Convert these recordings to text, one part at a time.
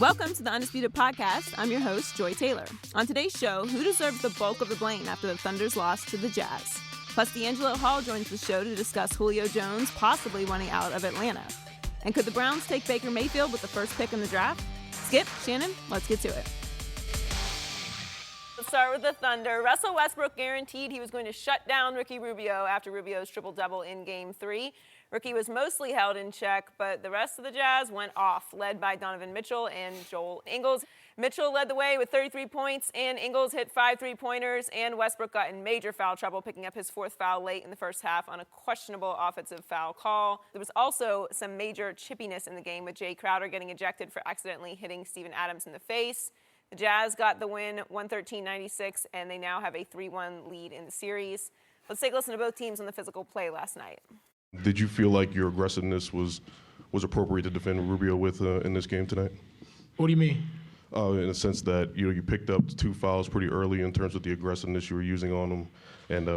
Welcome to the Undisputed podcast. I'm your host, Joy Taylor. On today's show, who deserves the bulk of the blame after the Thunder's loss to the Jazz? Plus, DeAngelo Hall joins the show to discuss Julio Jones possibly wanting out of Atlanta. And could the Browns take Baker Mayfield with the first pick in the draft? Skip, Shannon, let's get to it. Let's start with the Thunder. Russell Westbrook guaranteed he was going to shut down Ricky Rubio after Rubio's triple-double in Game 3. Ricky was mostly held in check, but the rest of the Jazz went off, led by Donovan Mitchell and Joel Ingles. Mitchell led the way with 33 points, and Ingles hit 5 3-pointers, and Westbrook got in major foul trouble, picking up his fourth foul late in the first half on a questionable offensive foul call. There was also some major chippiness in the game, with Jay Crowder getting ejected for accidentally hitting Steven Adams in the face. The Jazz got the win 113-96, and they now have a 3-1 lead in the series. Let's take a listen to both teams on the physical play last night. Did you feel like your aggressiveness was appropriate to defend Rubio with in this game tonight? What do you mean? In the sense that you picked up 2 fouls pretty early in terms of the aggressiveness you were using on him, and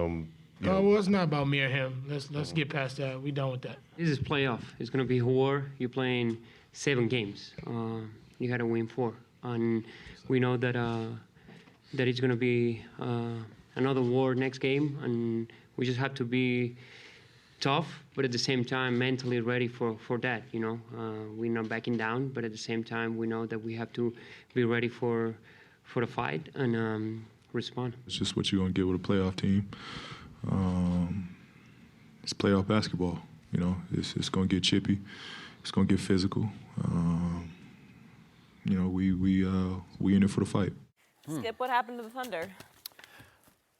well, it's not about me or him. Let's get past that. We done with that. This is playoff. It's gonna be war. You're playing 7 games. You gotta win 4, and we know that that it's gonna be another war next game, and we just have to be tough, but at the same time mentally ready for that. We're not backing down, but at the same time we know that we have to be ready for the fight and respond. It's just what you're gonna get with a playoff team. It's playoff basketball. It's gonna get chippy. It's gonna get physical. We in it for the fight. Skip, what happened to the Thunder?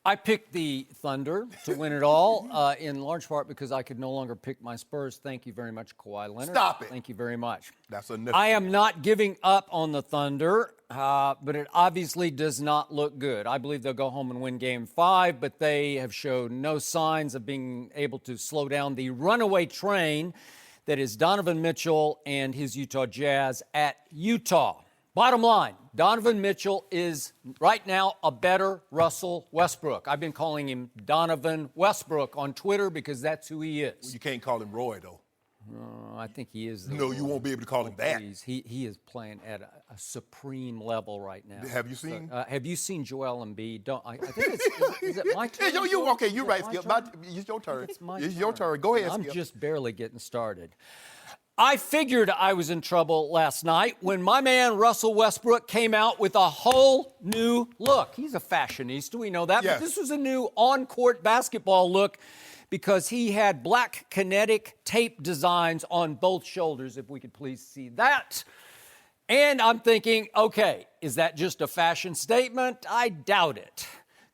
I picked the Thunder to win it all, in large part because I could no longer pick my Spurs. Thank you very much, Kawhi Leonard. Stop it. Thank you very much. That's enough. I am not giving up on the Thunder, but it obviously does not look good. I believe they'll go home and win Game 5, but they have shown no signs of being able to slow down the runaway train that is Donovan Mitchell and his Utah Jazz at Utah. Bottom line, Donovan Mitchell is right now a better Russell Westbrook. I've been calling him Donovan Westbrook on Twitter because that's who he is. Well, you can't call him Roy, though. I think he is. No, you won't be able to call him that. He is playing at a supreme level right now. Have you seen? Have you seen Joel Embiid? I think is it my turn? Okay, you're right, Skip. It's your turn. It's your turn. Go ahead, Skip. I'm just barely getting started. I figured I was in trouble last night when my man Russell Westbrook came out with a whole new look. He's a fashionista, we know that, yes. But this was a new on-court basketball look because he had black kinetic tape designs on both shoulders, if we could please see that. And I'm thinking, okay, is that just a fashion statement? I doubt it.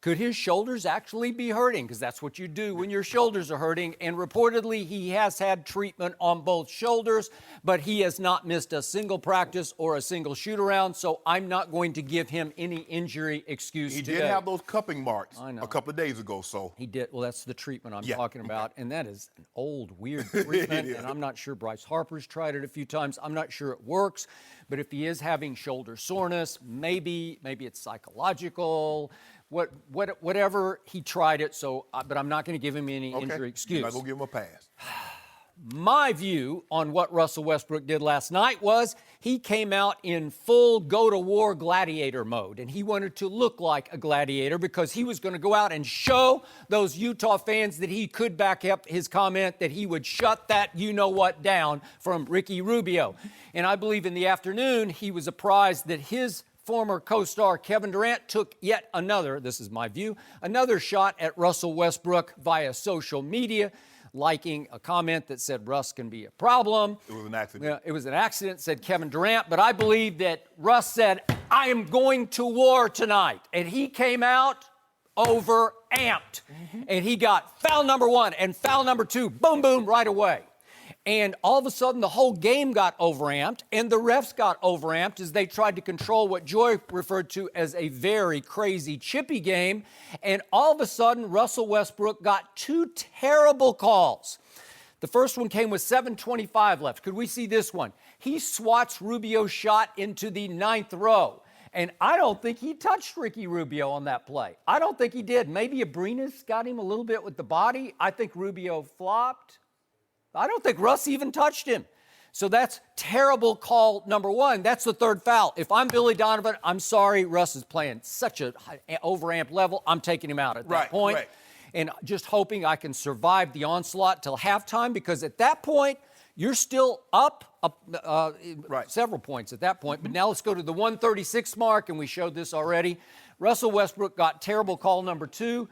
Could his shoulders actually be hurting? Because that's what you do when your shoulders are hurting. And reportedly, he has had treatment on both shoulders, but he has not missed a single practice or a single shoot-around, so I'm not going to give him any injury excuse today. He did have those cupping marks I know. a couple of days ago, so. He did. Well, that's the treatment I'm Yeah. talking about, and that is an old, weird treatment, is. and I'm not sure Bryce Harper's tried it a few times. I'm not sure it works, but if he is having shoulder soreness, maybe it's psychological. Whatever, he tried it, but I'm not going to give him any injury excuse. You're not going to give him a pass. My view on what Russell Westbrook did last night was he came out in full go-to-war gladiator mode, and he wanted to look like a gladiator because he was going to go out and show those Utah fans that he could back up his comment that he would shut that you-know-what down from Ricky Rubio. And I believe in the afternoon he was apprised that his former co-star Kevin Durant took yet another, this is my view, another shot at Russell Westbrook via social media, liking a comment that said Russ can be a problem. It was an accident. Yeah, it was an accident, said Kevin Durant, but I believe that Russ said, I am going to war tonight. And he came out overamped. And he got foul number 1 and foul number 2, boom, boom, right away. And all of a sudden, the whole game got overamped, and the refs got overamped as they tried to control what Joy referred to as a very crazy, chippy game. And all of a sudden, Russell Westbrook got 2 terrible calls. The first one came with 7:25 left. Could we see this one? He swats Rubio's shot into the 9th row. And I don't think he touched Ricky Rubio on that play. I don't think he did. Maybe Abrinas got him a little bit with the body. I think Rubio flopped. I don't think Russ even touched him. So that's terrible call number one. That's the third foul. If I'm Billy Donovan, I'm sorry, Russ is playing such a overamped level. I'm taking him out at that point. Correct. And just hoping I can survive the onslaught till halftime, because at that point, you're still up several points at that point. But now let's go to the 136 mark, and we showed this already. Russell Westbrook got terrible call number two.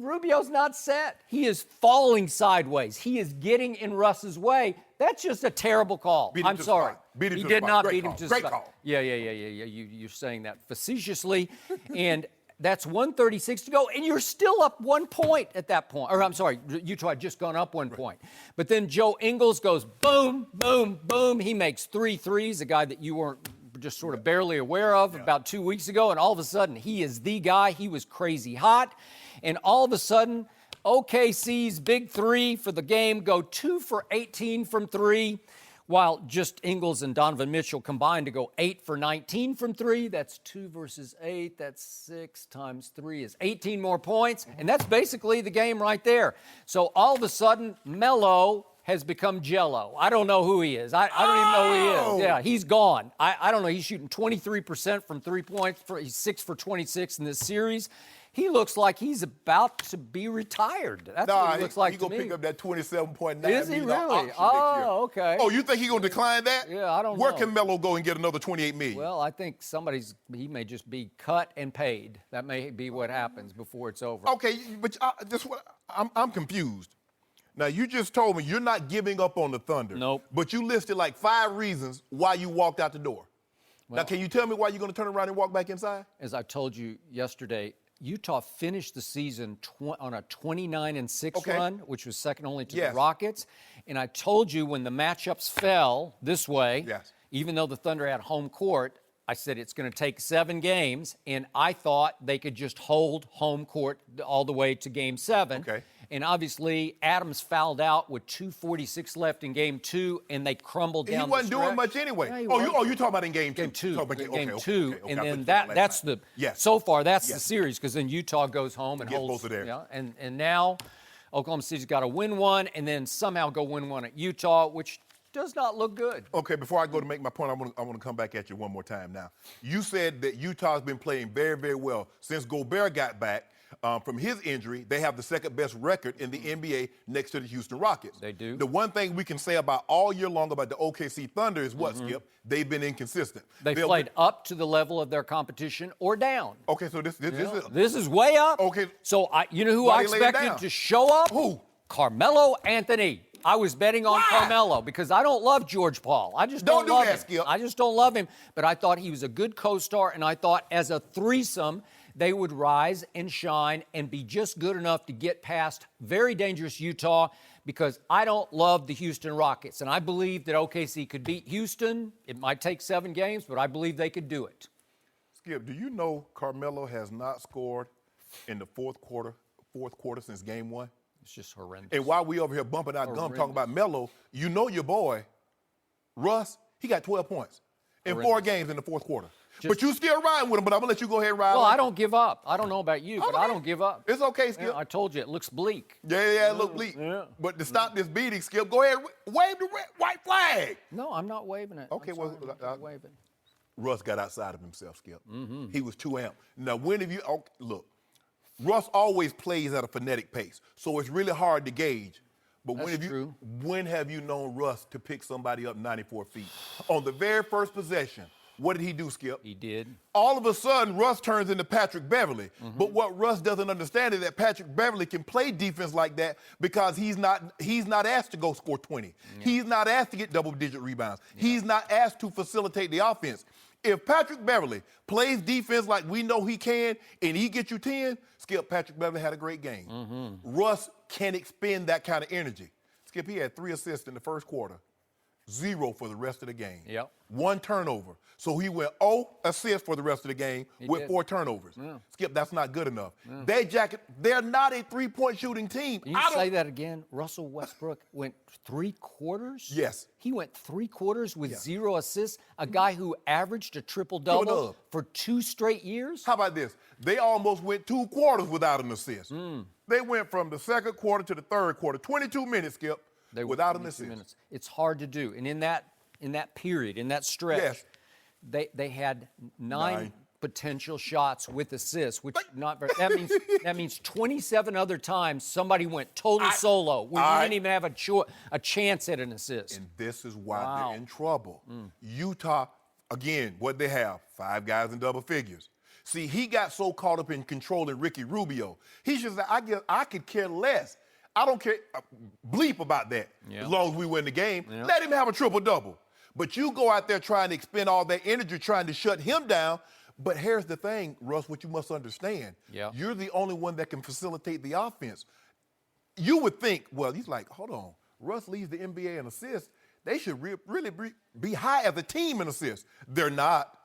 Rubio's not set. He is falling sideways. He is getting in Russ's way. That's just a terrible call. I'm sorry. He did not beat him to the spike. Great call. Yeah. You're saying that facetiously. And that's 136 to go, and you're still up 1 point at that point. Or I'm sorry, Utah had just gone up 1 point. But then Joe Ingles goes boom, boom, boom. He makes 3 threes, a guy that you weren't just sort of barely aware of about 2 weeks ago, and all of a sudden he is the guy. He was crazy hot, and all of a sudden OKC's big three for the game go 2 for 18 from three, while just Ingles and Donovan Mitchell combined to go 8 for 19 from three. That's 2 versus 8. That's 6 times 3 is 18 more points. And that's basically the game right there. So all of a sudden, Melo has become Jello. I don't know who he is. I don't even know who he is. Yeah, he's gone. I don't know. He's shooting 23% from 3 points. He's 6 for 26 in this series. He looks like he's about to be retired. That's what he looks like to me. He's going to pick up that 27.9 Is he million really? option next year. Oh, okay. Oh, you think he's going to decline that? Yeah, I don't know. Where can Melo go and get another $28 million? Well, I think he may just be cut and paid. That may be what happens before it's over. Okay, but I'm confused. Now, you just told me you're not giving up on the Thunder. Nope. But you listed like 5 reasons why you walked out the door. Now, can you tell me why you're going to turn around and walk back inside? As I told you yesterday, Utah finished the season on a 29-6 run, which was second only to the Rockets. And I told you when the matchups fell this way, even though the Thunder had home court, I said it's going to take 7 games, and I thought they could just hold home court all the way to Game 7. Okay. And obviously, Adams fouled out with 2:46 left in Game 2, and they crumbled down the stretch. He wasn't doing much anyway. Yeah, you're talking about in Game 2. Game 2. Game 2. And then that's the so far that's the series, because then Utah goes home and holds both of there. Yeah, and now Oklahoma City's got to win one and then somehow go win one at Utah, which does not look good. Okay, before I go to make my point, I want to come back at you one more time now. You said that Utah's been playing very, very well. Since Gobert got back from his injury, they have the second best record in the NBA next to the Houston Rockets. They do. The one thing we can say about all year long about the OKC Thunder is what, Skip? They've been inconsistent. They've played up to the level of their competition or down. Okay, so this is way up. Okay. So you know who Why I they laying expected down? to show up? Who? Carmelo Anthony. I was betting on Carmelo because I don't love George Paul. I just don't love him. Skip. I just don't love him. But I thought he was a good co-star, and I thought as a threesome, they would rise and shine and be just good enough to get past very dangerous Utah, because I don't love the Houston Rockets. And I believe that OKC could beat Houston. It might take 7 games, but I believe they could do it. Skip, do you know Carmelo has not scored in the fourth quarter since Game 1? It's just horrendous. And while we over here bumping our gum talking about Melo, you know your boy, Russ, he got 12 points in 4 games in the fourth quarter. But you still riding with him, but I'm going to let you go ahead and ride Well, with him. I don't give up. I don't know about you, but I don't give up. It's okay, Skip. Yeah, I told you, it looks bleak. Yeah, it look bleak. Yeah. But to stop this beating, Skip, go ahead, wave the white flag. No, I'm not waving it. Okay, I'm not waving. Russ got outside of himself, Skip. He was too amped. Now, look, Russ always plays at a frenetic pace, so it's really hard to gauge. But when have you known Russ to pick somebody up 94 feet? On the very first possession, what did he do, Skip? He did. All of a sudden, Russ turns into Patrick Beverly. But what Russ doesn't understand is that Patrick Beverly can play defense like that because he's not asked to go score 20. Yeah. He's not asked to get double-digit rebounds. Yeah. He's not asked to facilitate the offense. If Patrick Beverly plays defense like we know he can and he gets you 10, Skip, Patrick Beverly had a great game. Russ can't expend that kind of energy. Skip, he had 3 assists in the first quarter, 0 for the rest of the game. Yep. 1 turnover. So he went 0 assists for the rest of the game with 4 turnovers. Yeah. Skip, that's not good enough. Yeah. They're not a 3-point shooting team. Can you say that again? Russell Westbrook went 3 quarters? Yes. He went 3 quarters with 0 assists, a guy who averaged a triple-double for 2 straight years? How about this? They almost went 2 quarters without an assist. They went from the second quarter to the third quarter, 22 minutes, Skip. without an 22 assist. minutes. It's hard to do. And in that period, in that stretch, Yes. they had nine potential shots with assists, which not very, that means 27 other times somebody went total solo where you didn't even have a chance at an assist. And this is why they're in trouble. Utah, again, what they have? 5 guys in double figures. See, he got so caught up in controlling Ricky Rubio. He's just like, I could care less. I don't care bleep about that as long as we win the game. Let him have a triple-double. But you go out there trying to expend all that energy trying to shut him down. But here's the thing, Russ, what you must understand. You're the only one that can facilitate the offense. You would think, well, he's like, hold on. Russ leads the NBA in assists. They should really be high as a team in assists. They're not.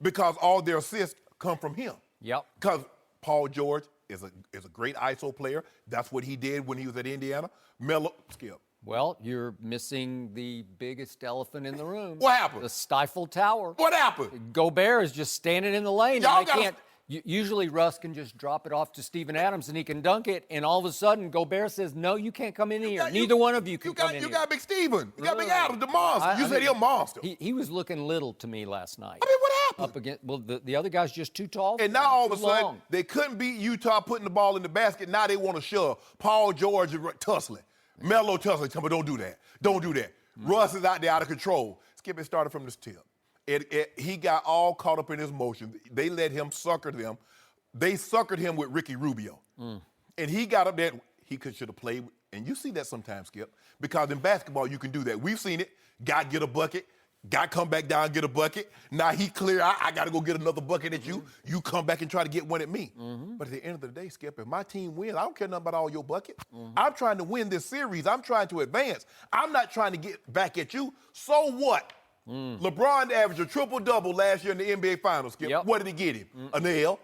Because all their assists come from him. Because Paul George is a great ISO player. That's what he did when he was at Indiana. Melo, Skip. Well, you're missing the biggest elephant in the room. What happened? The stifled tower. What happened? Gobert is just standing in the lane. Y'all And they can't. Usually Russ can just drop it off to Steven Adams and he can dunk it. And all of a sudden, Gobert says, no, you can't come in here. Neither one of you can come in here. You got Big Steven. You got Big Adams, the monster. You said he's a monster. He was looking little to me last night. I mean, what happened? Up against, well, the other guy's just too tall. And now all of a sudden, they couldn't beat Utah putting the ball in the basket. Now they want to shove. Paul George is tussling. Melo tussling. Tell me, don't do that. Don't do that. Russ is out there out of control. Skip, it started from this tip. He got all caught up in his motion. They let him sucker them. They suckered him with Ricky Rubio. And he got up there. He should have played. And you see that sometimes, Skip, because in basketball, you can do that. We've seen it. Guy get a bucket. Guy come back down, get a bucket. Now he clear. I got to go get another bucket at you. You come back and try to get one at me. But at the end of the day, Skip, if my team wins, I don't care nothing about all your buckets. I'm trying to win this series. I'm trying to advance. I'm not trying to get back at you. So what? LeBron averaged a triple-double last year in the NBA Finals, Skip. What did he get him? An L.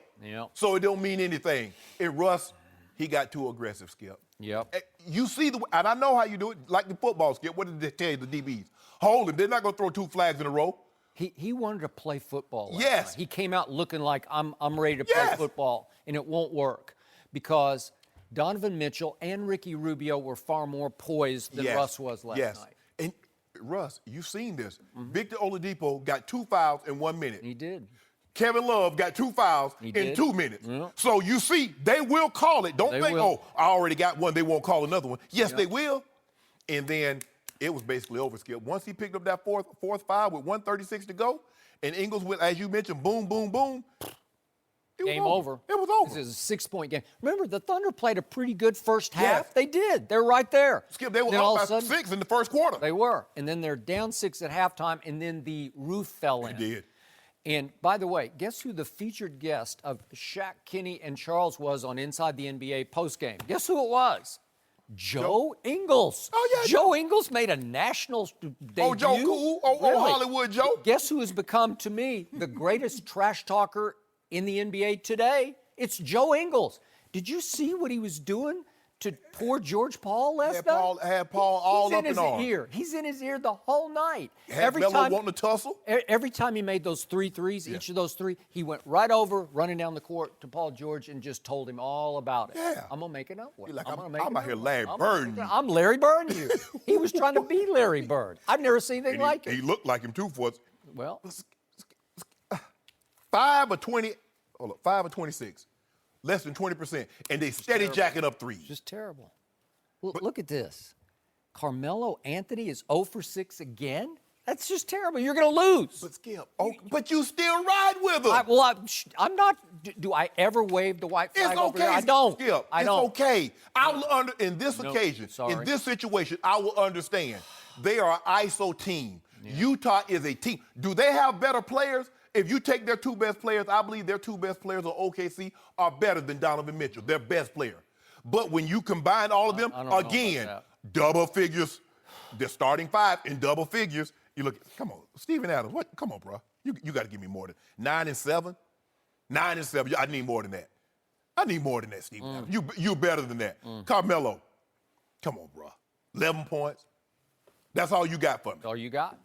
So it don't mean anything. And Russ, he got too aggressive, Skip. You see and I know how you do it, like the football, Skip. What did they tell you, the DBs? Hold him. They're not going to throw 2 flags in a row. He wanted to play football. Yes. He came out looking like I'm ready to play football, and it won't work because Donovan Mitchell and Ricky Rubio were far more poised than Russ was last night. And Russ, you've seen this. Victor Oladipo got 2 fouls in 1 minute. He did. Kevin Love got 2 fouls in 2 minutes. So you see, they will call it. Don't think, oh, I already got one, they won't call another one. Yes, they will. And then it was basically over, Skip. Once he picked up that fourth foul with 1:36 to go, and Ingles went, as you mentioned, boom, boom, boom. Game over. It was over. This is a 6-point game. Remember, the Thunder played a pretty good first half. Yes. They did. They're right there. Skip, they were up by 6 in the first quarter. They were. And then they're down 6 at halftime, and then the roof fell in. They did. And by the way, guess who the featured guest of Shaq, Kenny, and Charles was on Inside the NBA postgame? Guess who it was? Joe Ingles. Oh, yeah. Joe Ingles made a national debut. Oh, Joe Cool. Oh, Hollywood Joe. Guess who has become, to me, the greatest trash talker in the NBA today? It's Joe Ingles. Did you see what he was doing to poor George Paul last night? Had Paul all up in arms. He's in his ear the whole night. Had Melo wanting to tussle? Every time he made those 3 threes, each of those 3, he went right over, running down the court to Paul George and just told him all about it. Yeah. I'm going to make it up. You're like, I'm out here Larry Bird you. I'm Larry Bird you. He was trying to be Larry Bird. I've never seen anything like it. He looked like him, too, for us. Well, 5 of 20, hold up, 5 of 26. Less than 20%. And they steady jacking up threes. Just terrible. Look at this. Carmelo Anthony is 0 for 6 again? That's just terrible. You're going to lose. But Skip, but you still ride with him. I'm not. Do I ever wave the white flag It's over okay, there? I don't. Skip. I don't. It's okay. I will in this occasion, in this situation, I will understand. They are an ISO team. Utah is a team. Do they have better players? If you take their 2 best players, I believe their 2 best players on OKC are better than Donovan Mitchell, their best player. But when you combine all of them, again, double figures, the starting 5 in double figures, you look, come on, Steven Adams, what? Come on, bro. You got to give me more than 9 and 7. 9 and 7, I need more than that. I need more than that, Steven Adams. You better than that. Carmelo, come on, bro. 11 points. That's all you got for me. That's all you got.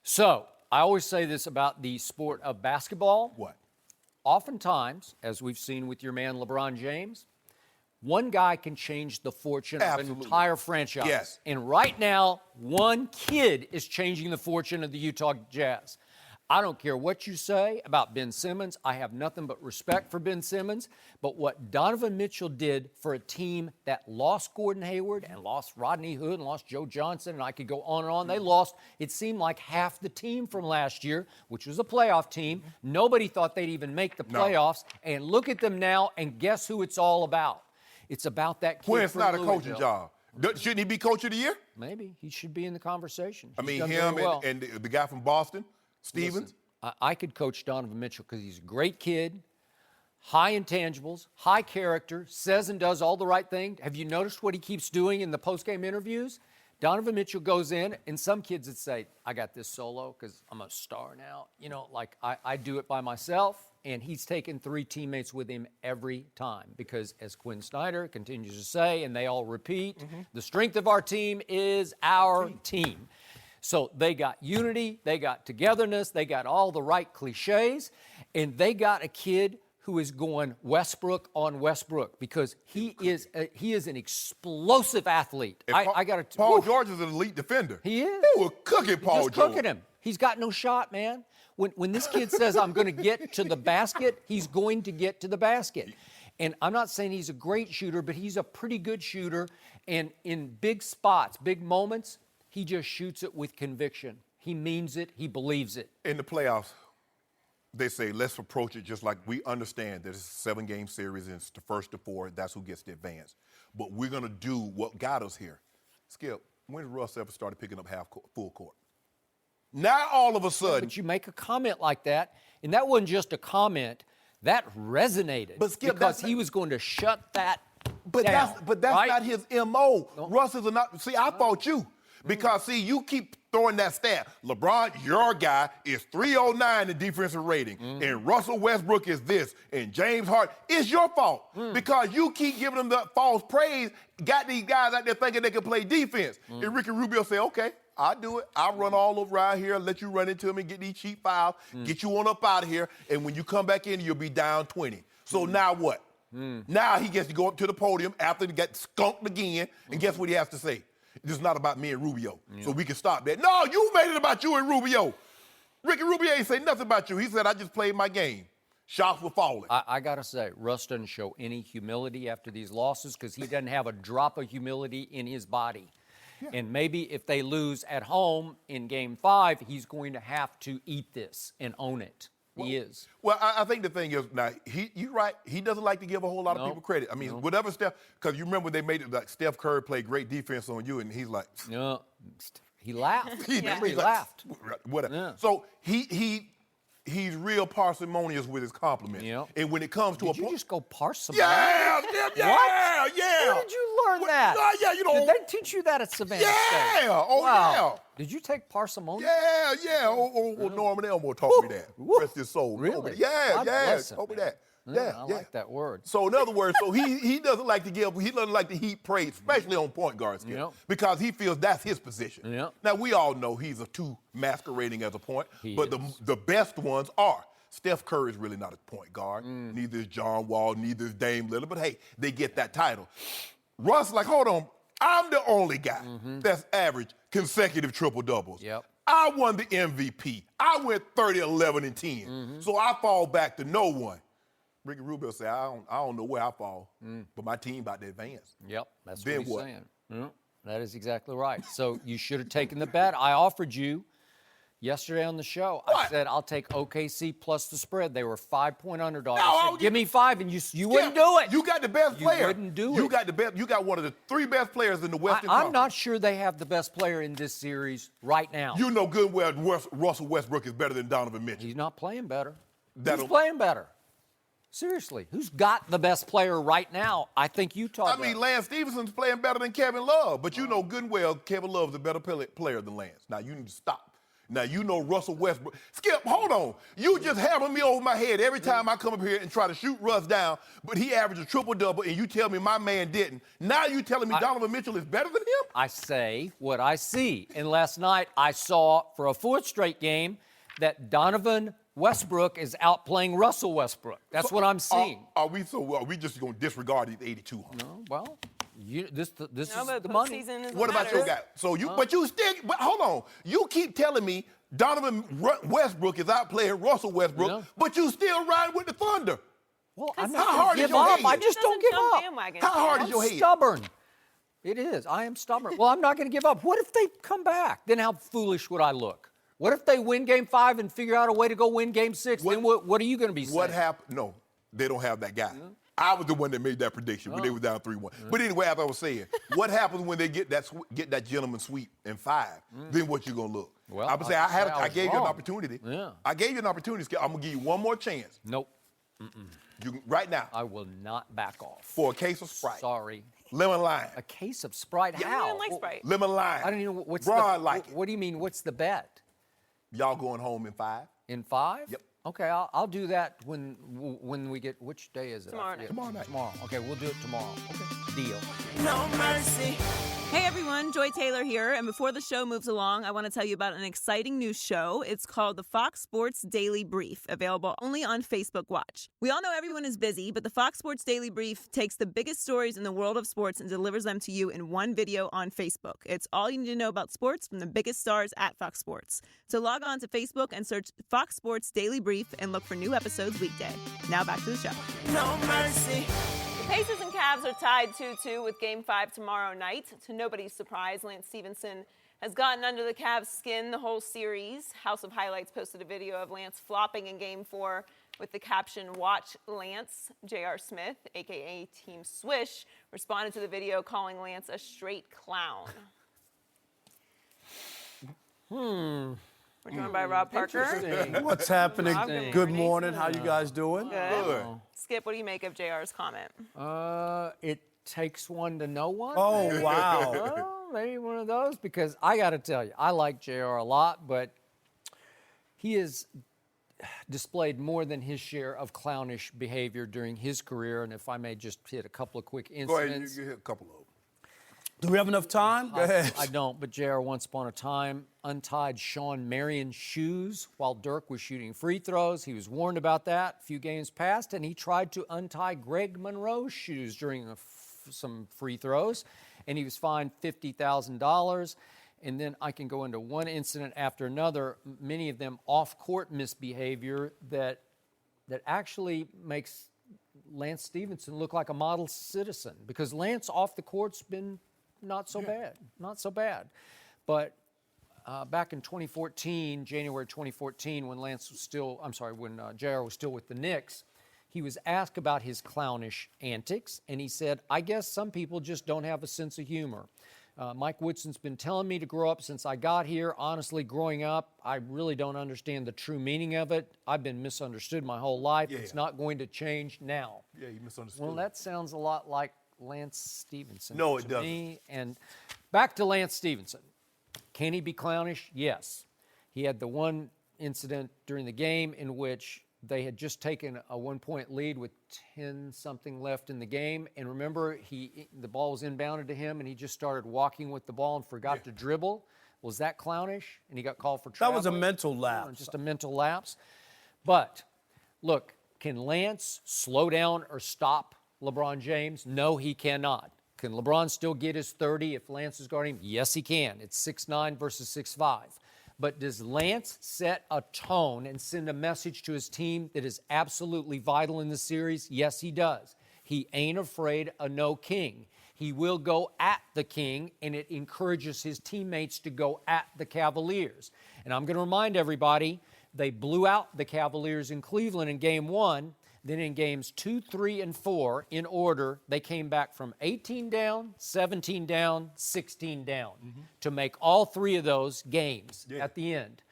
So, I always say this about the sport of basketball. What? Oftentimes, as we've seen with your man LeBron James, One guy can change the fortune of Absolutely. an entire franchise. Yes. And right now, one kid is changing the fortune of the Utah Jazz. I don't care what you say about Ben Simmons. I have nothing but respect for Ben Simmons. But what Donovan Mitchell did for a team that lost Gordon Hayward and lost Rodney Hood and lost Joe Johnson, and I could go on and on. They lost, it seemed like half the team from last year, which was a playoff team. Nobody thought they'd even make the playoffs. And look at them now, and guess who it's all about? It's about that kid When it's from not a Louisville. coaching job. Shouldn't he be coach of the year? Maybe. He should be in the conversation. I He's mean, done him very well. and the guy from Boston, Stevens. Listen, I could coach Donovan Mitchell because he's a great kid, high intangibles, high character, says and does all the right thing. Have you noticed what he keeps doing in the postgame interviews? Donovan Mitchell goes in, and some kids would say, I got this solo because I'm a star now. You know, like I do it by myself, and he's taken 3 teammates with him every time because, as Quinn Snyder continues to say, and they all repeat, the strength of our team is our team. So they got unity, they got togetherness, they got all the right cliches, and they got a kid who is going Westbrook on Westbrook because he is an explosive athlete. And I got to. Paul George is an elite defender. He is. They were cooking Paul Just George. cooking him. He's got no shot, man. When this kid says I'm going to get to the basket, he's going to get to the basket. And I'm not saying he's a great shooter, but he's a pretty good shooter. And in big spots, big moments, he just shoots it with conviction. He means it. He believes it. In the playoffs, they say let's approach it just like we understand that it's a 7-game series and it's the first to 4. That's who gets the advance. But we're going to do what got us here. Skip, when did Russ ever started picking up full court? Now all of a sudden. But you make a comment like that, and that wasn't just a comment. That resonated. But Skip, because he was going to shut that But down. that's right? not his MO. Russ is not. See, I fought you because see, you keep throwing that stat. LeBron, your guy, is 309 in defensive rating, and Russell Westbrook is this, and James Harden. It's your fault because you keep giving them the false praise. Got these guys out there thinking they can play defense, and Ricky Rubio say, "Okay, I'll do it. I'll run all over around here, let you run into me, get these cheap fouls, get you on up out of here, and when you come back in, you'll be down 20. So now what? Now he gets to go up to the podium after he got skunked again, and guess what he has to say? This is not about me and Rubio, so we can stop that. No, you made it about you and Rubio. Ricky Rubio ain't say nothing about you. He said, I just played my game. Shots were falling. I got to say, Russ doesn't show any humility after these losses because he doesn't have a drop of humility in his body. Yeah. And maybe if they lose at home in Game 5, he's going to have to eat this and own it. He is. Well, I think the thing is, now, you're right. He doesn't like to give a whole lot of people credit. I mean, whatever Steph, because you remember they made it like Steph Curry played great defense on you, and he's like, No, he laughed. Remember, he like, laughed. Whatever. Yeah. So he's real parsimonious with his compliments. Yeah. And when it comes to Did a you point, just go parsimony? yeah, What? yeah. Where did you learn that? Yeah, you know. Did they teach you that at Savannah State? Yeah. Oh, Wow. Did you take parsimony? yeah. Old Norman Elmore taught me that. Rest his soul. Really? Yeah, God bless him, told me man. that. I like that word. So in other words, he doesn't like to heap praise, especially on point guard skill, Yep. because he feels that's his position. Yep. Now we all know he's a 2 masquerading as a point, but is. the best ones are. Steph Curry is really not a point guard. Neither is John Wall, neither is Dame Lillard, but hey, they get that title. Russ, like, hold on, I'm the only guy that's averaged consecutive triple doubles. Yep. I won the MVP. I went 30, 11, and 10. So I fall back to no one. Ricky Rubio said, I don't know where I fall, but my team about to advance. Yep, that's Then what he's what? saying. Yep, that is exactly right. So you should have taken the bet. I offered you yesterday on the show. I What? said I'll take OKC plus the spread. They were 5-point underdogs. No, I said, give me 5, and you wouldn't do it. You got the best You player. wouldn't do You it. got the best. You got one of the 3 best players in the Western I'm Conference. not sure they have the best player in this series right now. You know good well Russell Westbrook is better than Donovan Mitchell. He's not playing better. That'll- Who's playing better? Seriously, who's got the best player right now? I think Utah I does. mean, Lance Stephenson's playing better than Kevin Love, but you know good and well Kevin Love's a better player than Lance. Now, you need to stop. Now, you know Russell Westbrook. Skip, hold on. You just having me over my head every time I come up here and try to shoot Russ down, but he averaged a triple-double, and you tell me my man didn't. Now you telling me Donovan Mitchell is better than him? I say what I see. And last night I saw for a 4th straight game that Donovan Westbrook is outplaying Russell Westbrook. That's what I'm seeing. Are we just going to disregard these 82? No, well, this No, is but the money. postseason is What about matters. your guy? So but hold on. You keep telling me Donovan Westbrook is outplaying Russell Westbrook, Yeah. but you still riding with the Thunder. Well, I'm How not hard going is to give your up. head? I just don't give Doesn't up. jump bandwagon. How hard is I'm your head? stubborn. It is. I am stubborn. Well, I'm not going to give up. What if they come back? Then how foolish would I look? What if they win Game 5 and figure out a way to go win Game 6? Then what are you going to be saying? What happened? No, they don't have that guy. I was the one that made that prediction when they were down 3-1. But anyway, as I was saying, what happens when they get that gentleman sweep in 5? Then what you gonna look? Well, I would say I gave you an wrong. opportunity. Yeah. I gave you an opportunity. I'm gonna give you one more chance. Nope. Right now I will not back off. for a case of Sprite, Sorry. lemon lime, A case of Sprite? I How? didn't like Sprite. lemon lime. I don't even know what's Ron the. like it. What do you mean? What's the bet? Y'all going home in 5? In 5? Yep. Okay, I'll do that when we get. Which day is it? Tomorrow I forget. night. Tomorrow night. Tomorrow. Okay, we'll do it tomorrow. Okay. Deal. Hey everyone, Joy Taylor here, and before the show moves along, I want to tell you about an exciting new show. It's called the Fox Sports Daily Brief, available only on Facebook Watch. We all know everyone is busy, but the Fox Sports Daily Brief takes the biggest stories in the world of sports and delivers them to you in one video on Facebook. It's all you need to know about sports from the biggest stars at Fox Sports. So log on to Facebook and search Fox Sports Daily Brief and look for new episodes weekday. Now back to the show. The Pacers and Cavs are tied 2-2 with Game 5 tomorrow night. To nobody's surprise, Lance Stevenson has gotten under the Cavs' skin the whole series. House of Highlights posted a video of Lance flopping in Game 4 with the caption, "Watch Lance." J.R. Smith, a.k.a. Team Swish, responded to the video calling Lance a straight clown. We're joined by Rob Parker. What's happening? Interesting. Good morning. How you guys doing? Good. Skip, what do you make of JR's comment? It takes one to know one. Oh, wow. Well, maybe one of those, because I got to tell you, I like JR a lot, but he has displayed more than his share of clownish behavior during his career. And if I may just hit a couple of quick Go ahead, incidents. you hit a couple of them. Do we have enough time? Go ahead. I don't, but JR once upon a time untied Sean Marion's shoes while Dirk was shooting free throws. He was warned about that a few games past, and he tried to untie Greg Monroe's shoes during some free throws, and he was fined $50,000. And then I can go into one incident after another, many of them off-court misbehavior that actually makes Lance Stevenson look like a model citizen, because Lance off the court's been not so bad. But back in 2014, January 2014, when JR was still with the Knicks, he was asked about his clownish antics, and he said, "I guess some people just don't have a sense of humor. Mike Woodson's been telling me to grow up since I got here. Honestly, growing up, I really don't understand the true meaning of it. I've been misunderstood my whole life. Yeah. It's not going to change now." Yeah, you misunderstood. Well, that sounds a lot like Lance Stevenson. No, it to doesn't. me. And back to Lance Stevenson. Can he be clownish? Yes. He had the one incident during the game in which they had just taken a 1-point lead with 10-something left in the game. And remember, the ball was inbounded to him, and he just started walking with the ball and forgot to dribble. Was that clownish? And he got called for That traveling? was a mental lapse. Just a mental lapse. But, look, can Lance slow down or stop LeBron James? No, he cannot. Can LeBron still get his 30 if Lance is guarding him? Yes, he can. It's 6'9" versus 6'5". But does Lance set a tone and send a message to his team that is absolutely vital in the series? Yes, he does. He ain't afraid of no king. He will go at the king, and it encourages his teammates to go at the Cavaliers. And I'm going to remind everybody, they blew out the Cavaliers in Cleveland in Game 1. Then in Games 2, 3, and 4, in order, they came back from 18 down, 17 down, 16 down to make all three of those games at the end.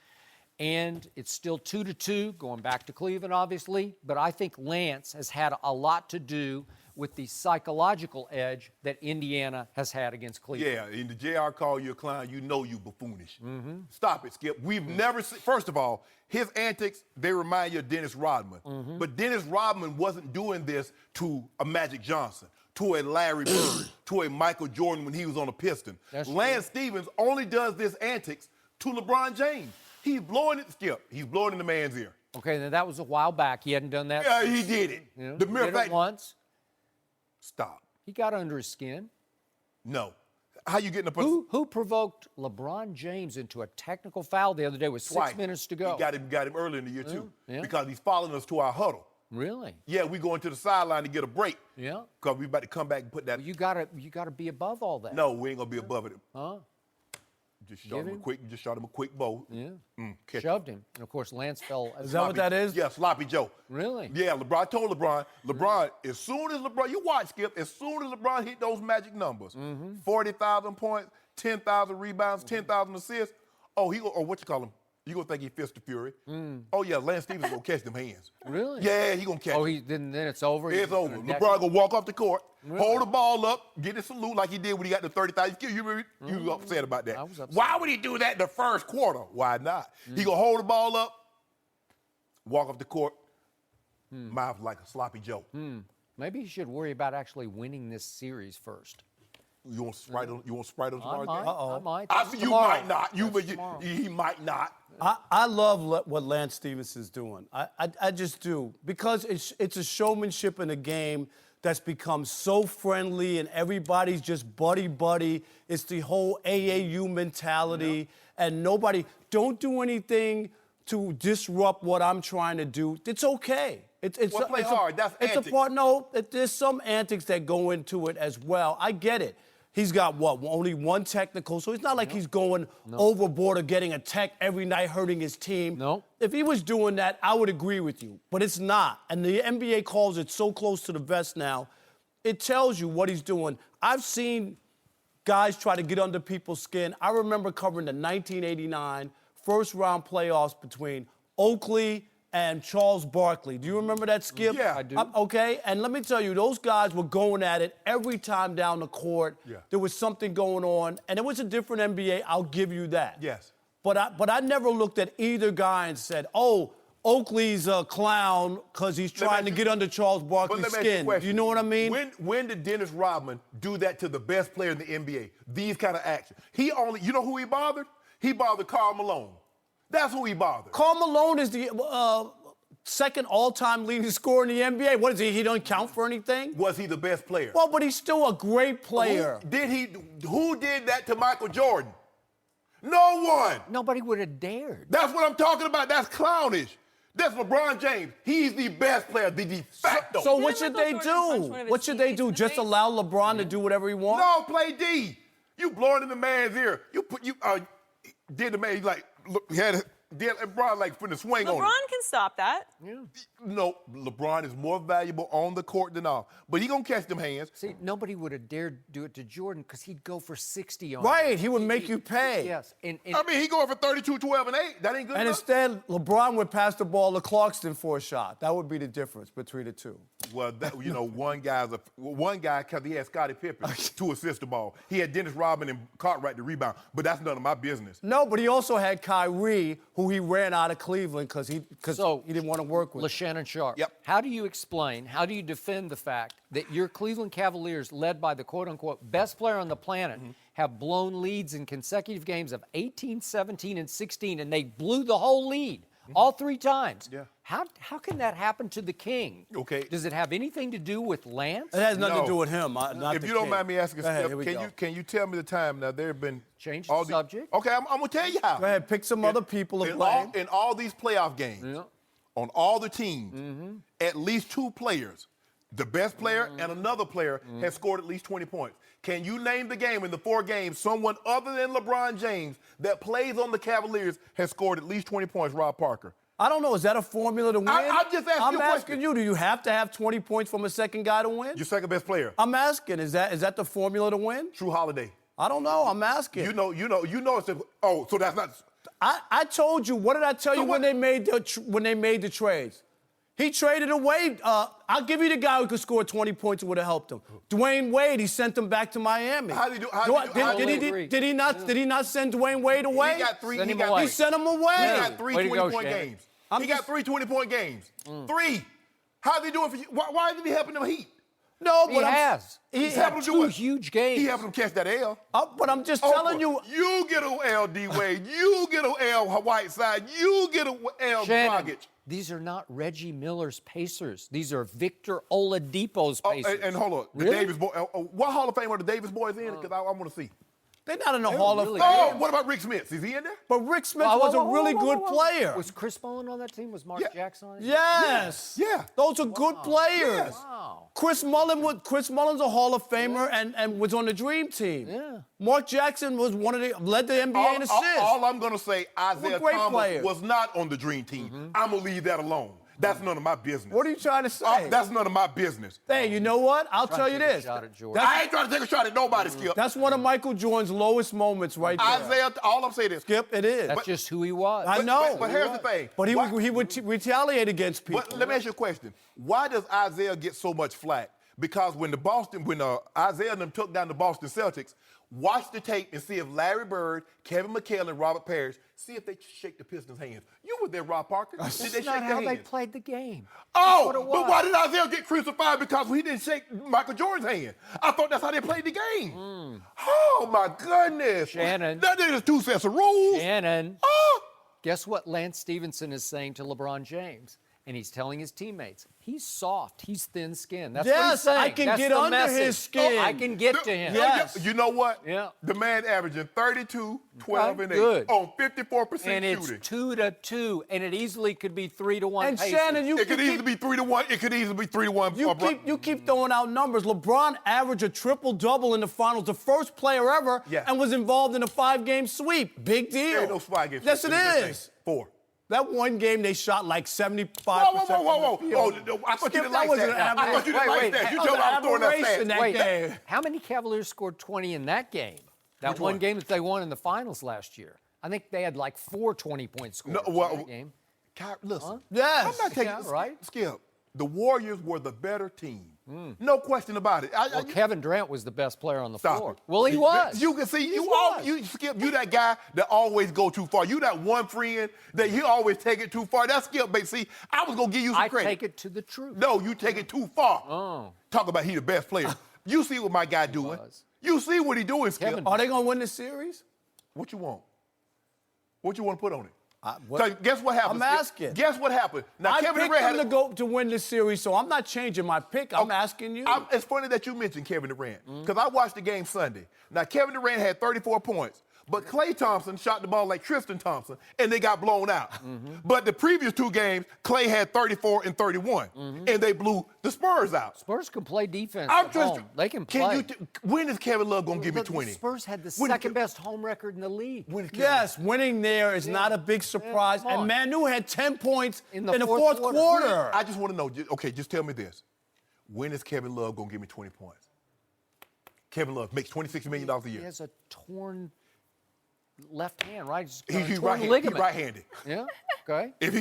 And it's still 2-2, going back to Cleveland, obviously. But I think Lance has had a lot to do with the psychological edge that Indiana has had against Cleveland. Yeah, and the JR call you a clown, you know you buffoonish. Stop it, Skip. We've never seen, first of all, his antics, they remind you of Dennis Rodman. But Dennis Rodman wasn't doing this to a Magic Johnson, to a Larry Bird, to a Michael Jordan when he was on a Piston. That's Lance Stevens only does this antics to LeBron James. He's blowing it, Skip. He's blowing in the man's ear. Okay, then that was a while back. He hadn't done that. Yeah, he did it. You know, The he mere did fact. it once. Stop. He got under his skin. No. How you getting a Who provoked LeBron James into a technical foul the other day with 6 minutes to go? He got him early in the year, too. yeah. Because he's following us to our huddle. Really? Yeah, we going to the sideline to get a break. Yeah. Because we about to come back and put that. You gotta be above all that. No, we ain't going to be above it. Huh? Just shot him a quick bow. Yeah. Catch Shoved him. And of course, Lance fell. Is that what that is? Yeah, sloppy Joe. Really? Yeah, I told LeBron, as soon as LeBron, you watch, Skip, as soon as LeBron hit those magic numbers, 40,000 points, 10,000 rebounds, 10,000 assists, or what you call him? You gonna think he Fist of Fury? Oh yeah, Lance Stevens gonna catch them hands. Really? Yeah, he gonna catch. Oh, them. then it's over. It's over. LeBron gonna walk off the court, hold the ball up, get a salute like he did when he got the 30,000. You were upset about that. I was upset. Why would he do that in the first quarter? Why not? He gonna hold the ball up, walk off the court, mouth like a sloppy Joe. Maybe he should worry about actually winning this series first. You want Sprite on? You want Sprite on tomorrow? I might. You Tomorrow. might not. Tomorrow. He might not. I love what Lance Stevenson's doing. I just do. Because it's a showmanship in a game that's become so friendly and everybody's just buddy-buddy. It's the whole AAU mentality. And don't do anything to disrupt what I'm trying to do. It's okay. Play hard. That's antics. There's some antics that go into it as well. I get it. He's got only one technical, so it's not like he's going overboard or getting a tech every night hurting his team. No. If he was doing that, I would agree with you, but it's not. And the NBA calls it so close to the vest now. It tells you what he's doing. I've seen guys try to get under people's skin. I remember covering the 1989 first-round playoffs between Oakley and Charles Barkley. Do you remember that, Skip? Yeah, I do. Okay, and let me tell you, those guys were going at it every time down the court. Yeah. There was something going on, and it was a different NBA, I'll give you that. Yes. But I never looked at either guy and said, oh, Oakley's a clown because he's trying to get under Charles Barkley's skin. Do you know what I mean? When did Dennis Rodman do that to the best player in the NBA? These kind of actions. You know who he bothered? He bothered Karl Malone. That's who he bothered. Karl Malone is the second all-time leading scorer in the NBA. What is he? He don't count for anything? Was he the best player? Well, but he's still a great player. Who did that to Michael Jordan? No one. Nobody would have dared. That's what I'm talking about. That's clownish. That's LeBron James. He's the best player, the de facto. So what should they Michael Jordan punched do? one of his What should they teammates do? in the Just face? allow LeBron to do whatever he wants? No, play D. You blowing in the man's ear. Did the man like LeBron like finna swing on him. LeBron can stop that. No, LeBron is more valuable on the court than off. But he gonna catch them hands. See, nobody would have dared do it to Jordan because he'd go for 60 on Right, him. he would make you pay. Yes. And I mean, he going for 32, 12, and 8. That ain't good And enough. instead, LeBron would pass the ball to Clarkson for a shot. That would be the difference between the two. Well, one guy because he had Scottie Pippen to assist the ball. He had Dennis Rodman and Cartwright to rebound. But that's none of my business. No, but he also had Kyrie, who he ran out of Cleveland because he didn't want to work with. Shannon Sharp. Yep. How do you defend the fact that your Cleveland Cavaliers, led by the quote-unquote best player on the planet, have blown leads in consecutive games of 18, 17, and 16, and they blew the whole lead all 3 times? Yeah. How can that happen to the King? Okay. Does it have anything to do with Lance? It has nothing No. to do with him. Not If the you don't King. mind me asking, Go ahead, Skip, here we go. can you tell me the time? Now, there have been... Change the subject. Okay, I'm going to tell you how. Go ahead, pick some other people to blame. In all these playoff games, on all the teams, at least 2 players, the best player and another player, has scored at least 20 points. Can you name the game in the 4 games someone other than LeBron James that plays on the Cavaliers has scored at least 20 points, Rob Parker? I don't know. Is that a formula to win? I'm just asking you a I'm question. asking you, do you have to have 20 points from a second guy to win? Your second best player. I'm asking, is that the formula to win? Drew Holiday. I don't know. I'm asking. You know it's so that's not... I told you. What did I tell you when they made the trades? He traded away. I'll give you the guy who could score 20 points. It would have helped him. Dwayne Wade. He sent him back to Miami. Did he not send Dwayne Wade away? He got 3. Send him He away. He sent him away. got 3 Way to go, 20-point Shannon. games. He got 3 20-point games. 3. How's he doing for you? Why isn't he helping them Heat? No, He but has. He's He's helping had him do 2 what? huge games. He helping them catch that L. But I'm just telling you. You give get a L. D. Wade. You get a L. Whiteside. You get a L. Shannon, Dragic. these are not Reggie Miller's Pacers. These are Victor Oladipo's Oh, Pacers. and hold on. The Really? Davis boy. What Hall of Fame are the Davis boys in? Because I want to see. They're not in the Hall of really Fame. Oh, what about Rick Smith? Is he in there? But Rick Smith Whoa, was whoa, a whoa, really whoa, good whoa, whoa. player. Was Chris Mullen on that team? Was Mark Yeah. Jackson on it? Yes. Yeah. Those are good players. Yes. Wow. Chris Mullen's a Hall of Famer and was on the Dream Team. Yeah. Mark Jackson was led the NBA in assists. All I'm going to say, Isaiah great Thomas players. was not on the Dream Team. I'm going to leave that alone. That's none of my business. What are you trying to say? That's none of my business. Hey, you know what? I'll tell you to take a this. shot at Jordan. I ain't trying to take a shot at nobody, Skip. That's one of Michael Jordan's lowest moments right there. Isaiah, all I'm saying is, Skip, it is. That's just who he was. I know. But here's the thing. But he Why- would retaliate against people. But let me ask you a question. Why does Isaiah get so much flack? Because when Isaiah and them took down the Boston Celtics, watch the tape and see if Larry Bird, Kevin McHale, and Robert Parrish, see if they shake the Pistons' hands. You were there, Rob Parker. Did they That's shake not their how they hands? played the game. Oh, what it but was. why did Isaiah get crucified? Because he didn't shake Michael Jordan's hand. I thought that's how they played the game. Oh, my goodness. Shannon. That is 2 sets of rules. Shannon, Oh. guess what Lance Stevenson is saying to LeBron James? And he's telling his teammates, he's soft, he's thin-skinned. That's what he's Yes, saying. I can That's get the under message. his skin. I can get to him. Yes. You know what? Yeah. The man averaging 32, 12, and 8 Good. on 54% And it's shooting. 2-2, and it easily could be 3-1. And Pacers. Shannon, It could easily be 3-1. It could easily be 3-1. you keep throwing out numbers. LeBron averaged a triple-double in the finals, the first player ever, Yeah. and was involved in a 5-game sweep. Big deal. Ain't no spy game. Yes, it is. 4. That one game they shot like 75%. Whoa. from the field. Oh, I thought you Skip, didn't that like was that. an I thought you didn't Wait, like wait. that. You That told was me I was throwing that aberration, stat. that Wait, game. how many Cavaliers scored 20 in that game? That Which one one? game that they won in the finals last year. I think they had like 4 20-point scores No, well, in that game. Listen. Yes. I'm not taking Yeah, right. Skip. The Warriors were the better team. No question about it. Well, Kevin Durant was the best player on the Stop floor. it. Well, he was. You can see He you was. Skip. You that guy that always go too far. You that one friend that you always take it too far. That's Skip, baby. See, I was gonna give you some I credit. take it to the truth. No, you take it too far. Oh. Talk about he the best player. You see what my guy doing. was. You see what he doing, Skip. Kevin- Are they going to win the series? What you want? What you want to put on it? What- So guess what happened? I'm Skip? asking. Guess what happened? Now I Kevin picked Durant them had to win this series, so I'm not changing my pick. I'm asking you. It's funny that you mentioned Kevin Durant because I watched the game Sunday. Now Kevin Durant had 34 points, but Klay Thompson shot the ball like Tristan Thompson, and they got blown out. But the previous 2 games, Klay had 34 and 31, and they blew the Spurs out. Spurs can play defense I'm at just. home. They can play. When is Kevin Love gonna give me Look, 20? The Spurs had the When is second Ke- best home record in the league. When is Kevin- Yes, winning there is not a big surprise. come on. And Manu had 10 points In in the the fourth fourth quarter. quarter. I just want to know. Okay, just tell me this: when is Kevin Love gonna give me 20 points? Kevin Love makes $26 million a He year. has a torn left hand, right? He's got He's a torn right-handed. ligament. He's right-handed. Yeah. Okay. If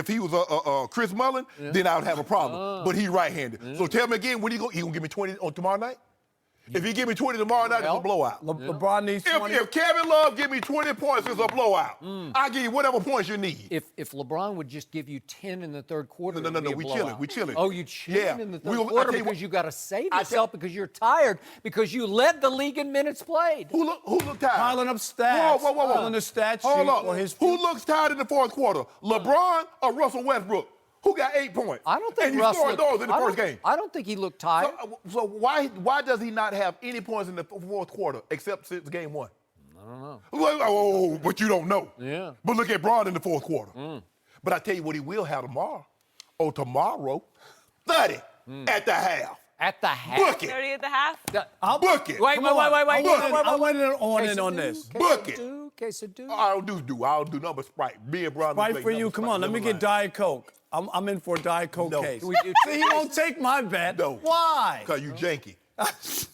he was Chris Mullin, then I would have a problem. But he's right-handed. So tell me again, when he gonna give me 20 on tomorrow night? If he give me 20 tomorrow night, it's a Well, blowout. LeBron needs 20. If Kevin Love give me 20 points, it's a blowout. I give you whatever points you need. If LeBron would just give you 10 in the third quarter, No, it would be a we blowout. chilling, we chilling. Oh, you chilling Yeah. in the We third gonna- I quarter tell you because what- you got to save I yourself tell- because you're tired because you led the league in minutes played. Who look tired? Piling up stats. Whoa. Piling the stat Hold sheet up. for his Who looks tired in the fourth quarter? LeBron or Russell Westbrook? Who got 8 points? I don't think and he Russ scored looked- those in the I first don't- game. I don't think he looked tired. So why does he not have any points in the fourth quarter except since game 1? I don't know. Oh, but you don't know. Yeah. But look at Braun in the fourth quarter. But I tell you what he will have tomorrow. Oh, tomorrow, 30 at the half. At the half. Book it. 30 at the half. Book it. Wait. I went on and on this. Book it. Case of do. I don't do nothing but Sprite. Me and Braun. Right for you. Come on, let me get Diet Coke. I'm in for a Diet Coke No. case. Would you- See, he won't take my bet. No. Why? Because you janky.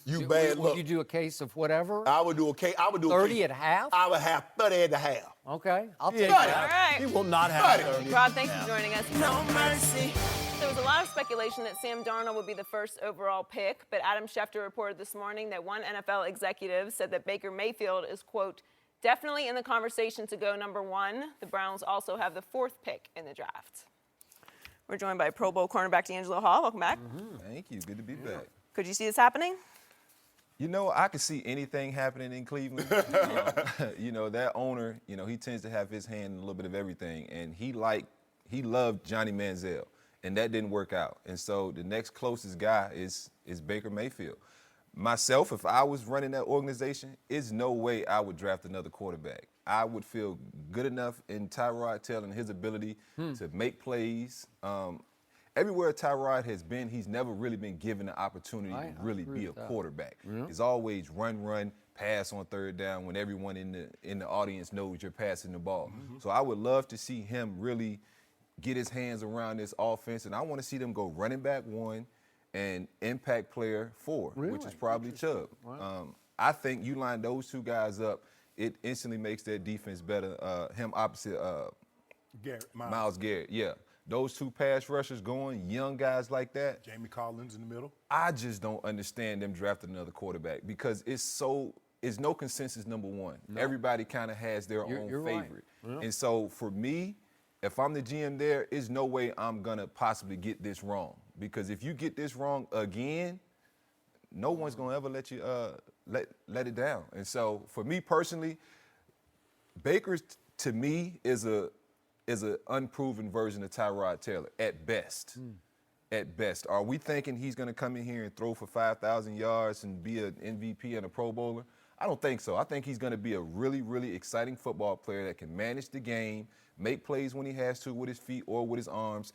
You bad Would luck. you do a case of whatever? I would do a case. I would do 30 a at case. half? I would have 30 at the half. Okay, I'll take Yeah, Got it. that. All right. He will not have 30. Rod, thanks for joining us. No mercy. There was a lot of speculation that Sam Darnold would be the first overall pick, but Adam Schefter reported this morning that one NFL executive said that Baker Mayfield is, quote, definitely in the conversation to go number 1. The Browns also have the 4th pick in the draft. We're joined by Pro Bowl cornerback DeAngelo Hall. Welcome back. Thank you. Good to be back. Could you see this happening? You know, I could see anything happening in Cleveland. You know, that owner, you know, he tends to have his hand in a little bit of everything, and he loved Johnny Manziel, and that didn't work out. And so the next closest guy is Baker Mayfield. Myself, if I was running that organization, there's no way I would draft another quarterback. I would feel good enough in Tyrod Taylor and his ability to make plays. Everywhere Tyrod has been, he's never really been given the opportunity to really be a quarterback. It's always run, pass on third down when everyone in the audience knows you're passing the ball. So I would love to see him really get his hands around this offense, and I want to see them go running back 1 and impact player 4, which is probably Chubb. Wow. I think you line those two guys up, it instantly makes their defense better. Him opposite Myles Garrett, yeah. Those two pass rushers going, young guys like that. Jamie Collins in the middle. I just don't understand them drafting another quarterback because it's no consensus number 1. No. Everybody kind of has their own favorite. Right. Yeah. And so for me, if I'm the GM there, there's no way I'm going to possibly get this wrong. Because if you get this wrong again, no one's going to ever let you let it down. And so for me personally, Baker's, to me, is an unproven version of Tyrod Taylor at best. At best. Are we thinking he's going to come in here and throw for 5,000 yards and be an MVP and a Pro Bowler? I don't think so. I think he's going to be a really, really exciting football player that can manage the game, make plays when he has to with his feet or with his arms.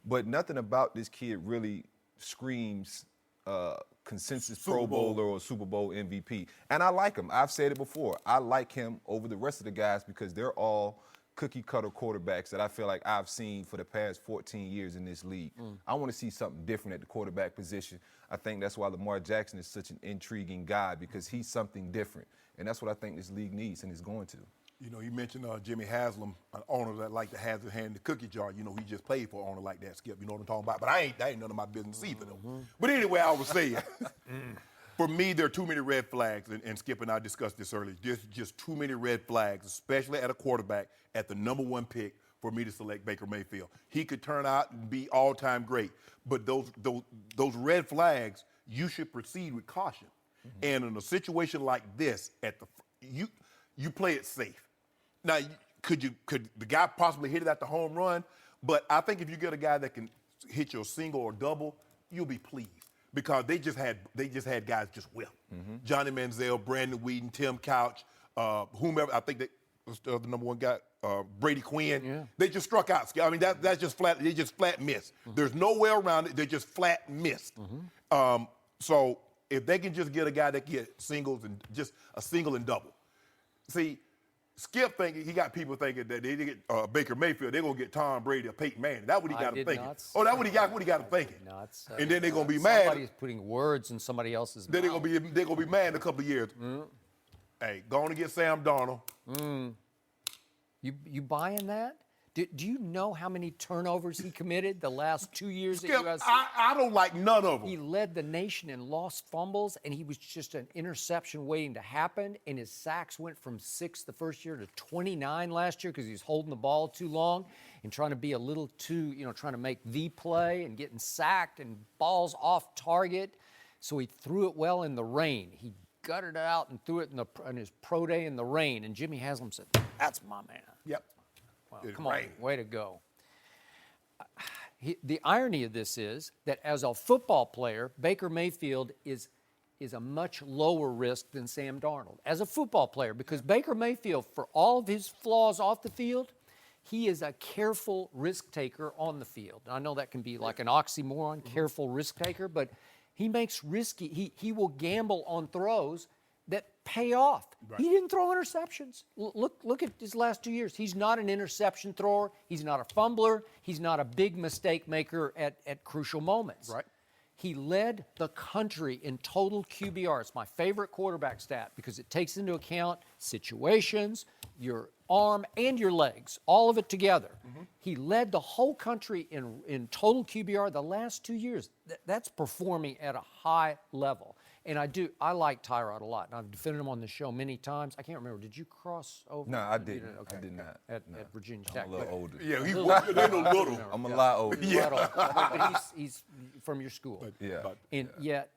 But nothing about this kid really screams consensus Pro Bowler or Super Bowl MVP. And I like him. I've said it before. I like him over the rest of the guys because they're all cookie-cutter quarterbacks that I feel like I've seen for the past 14 years in this league. I want to see something different at the quarterback position. I think that's why Lamar Jackson is such an intriguing guy because he's something different. And that's what I think this league needs and is going to. You know, you mentioned Jimmy Haslam, an owner that like to have his hand in the cookie jar. You know, he just played for an owner like that, Skip. You know what I'm talking about? But that ain't none of my business either, though. But anyway, I was saying, for me, there are too many red flags, and Skip and I discussed this earlier. There's just too many red flags, especially at a quarterback at the number 1 pick for me to select Baker Mayfield. He could turn out and be all-time great, but those red flags, you should proceed with caution. And in a situation like this, you play it safe. Now, could the guy possibly hit it at the home run? But I think if you get a guy that can hit you a single or double, you'll be pleased because they just had guys just whip. Johnny Manziel, Brandon Whedon, Tim Couch, whomever. I think was the number 1 guy, Brady Quinn. Yeah. They just struck out. I mean, that's just flat. They just flat missed. There's no way around it. They just flat missed. So if they can just get a guy that can get singles and just a single and double, see. Skip thinking he got people thinking that they get Baker Mayfield, they're gonna get Tom Brady or Peyton Manning. That's what he got them thinking. Oh, that's what he got them thinking. And then they're gonna be mad. Somebody's putting words in somebody else's mouth. Then they're gonna be mad in a couple of years. Hey, go on and get Sam Darnold. You buying that? Do you know how many turnovers he committed the last 2 years Skip, at USC? I don't like none of them. He led the nation in lost fumbles, and he was just an interception waiting to happen. And his sacks went from 6 the first year to 29 last year because he was holding the ball too long and trying to be a little too, trying to make the play and getting sacked and balls off target. So he threw it well in the rain. He gutted it out and threw it in his pro day in the rain. And Jimmy Haslam said, "That's my man." Yep. Well, come on, way to go. The irony of this is that as a football player, Baker Mayfield is a much lower risk than Sam Darnold as a football player because Baker Mayfield, for all of his flaws off the field, he is a careful risk taker on the field. I know that can be like an oxymoron, careful risk taker, but he makes risky, he will gamble on throws that pay off. Right. He didn't throw interceptions. Look at his last 2 years. He's not an interception thrower. He's not a fumbler. He's not a big mistake maker at crucial moments. Right. He led the country in total QBR. It's my favorite quarterback stat because it takes into account situations, your arm, and your legs, all of it together. He led the whole country in total QBR the last 2 years. That's performing at a high level. And I like Tyrod a lot. And I've defended him on the show many times. I can't remember. Did you cross over? No, I didn't. Okay. I did not. At Virginia Tech. I'm a little older. Yeah, he was a little. I'm a lot older. But he's from your school. Yeah. And yet,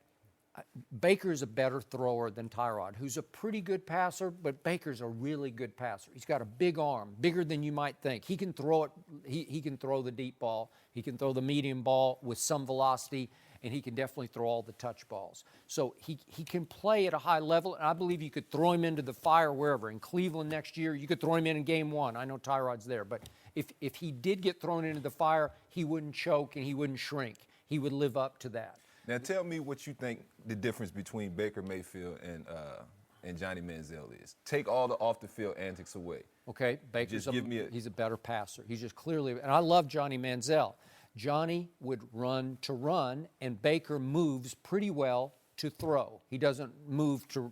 Baker's a better thrower than Tyrod, who's a pretty good passer, but Baker's a really good passer. He's got a big arm, bigger than you might think. He can throw it. He can throw the deep ball. He can throw the medium ball with some velocity, and he can definitely throw all the touch balls. So he can play at a high level, and I believe you could throw him into the fire wherever. In Cleveland next year, you could throw him in game 1. I know Tyrod's there, but if he did get thrown into the fire, he wouldn't choke and he wouldn't shrink. He would live up to that. Now tell me what you think the difference between Baker Mayfield and Johnny Manziel is. Take all the off the field antics away. Okay, Baker's Just give me he's a better passer. He's just clearly, and I love Johnny Manziel. Johnny would run to run, and Baker moves pretty well to throw. He doesn't move to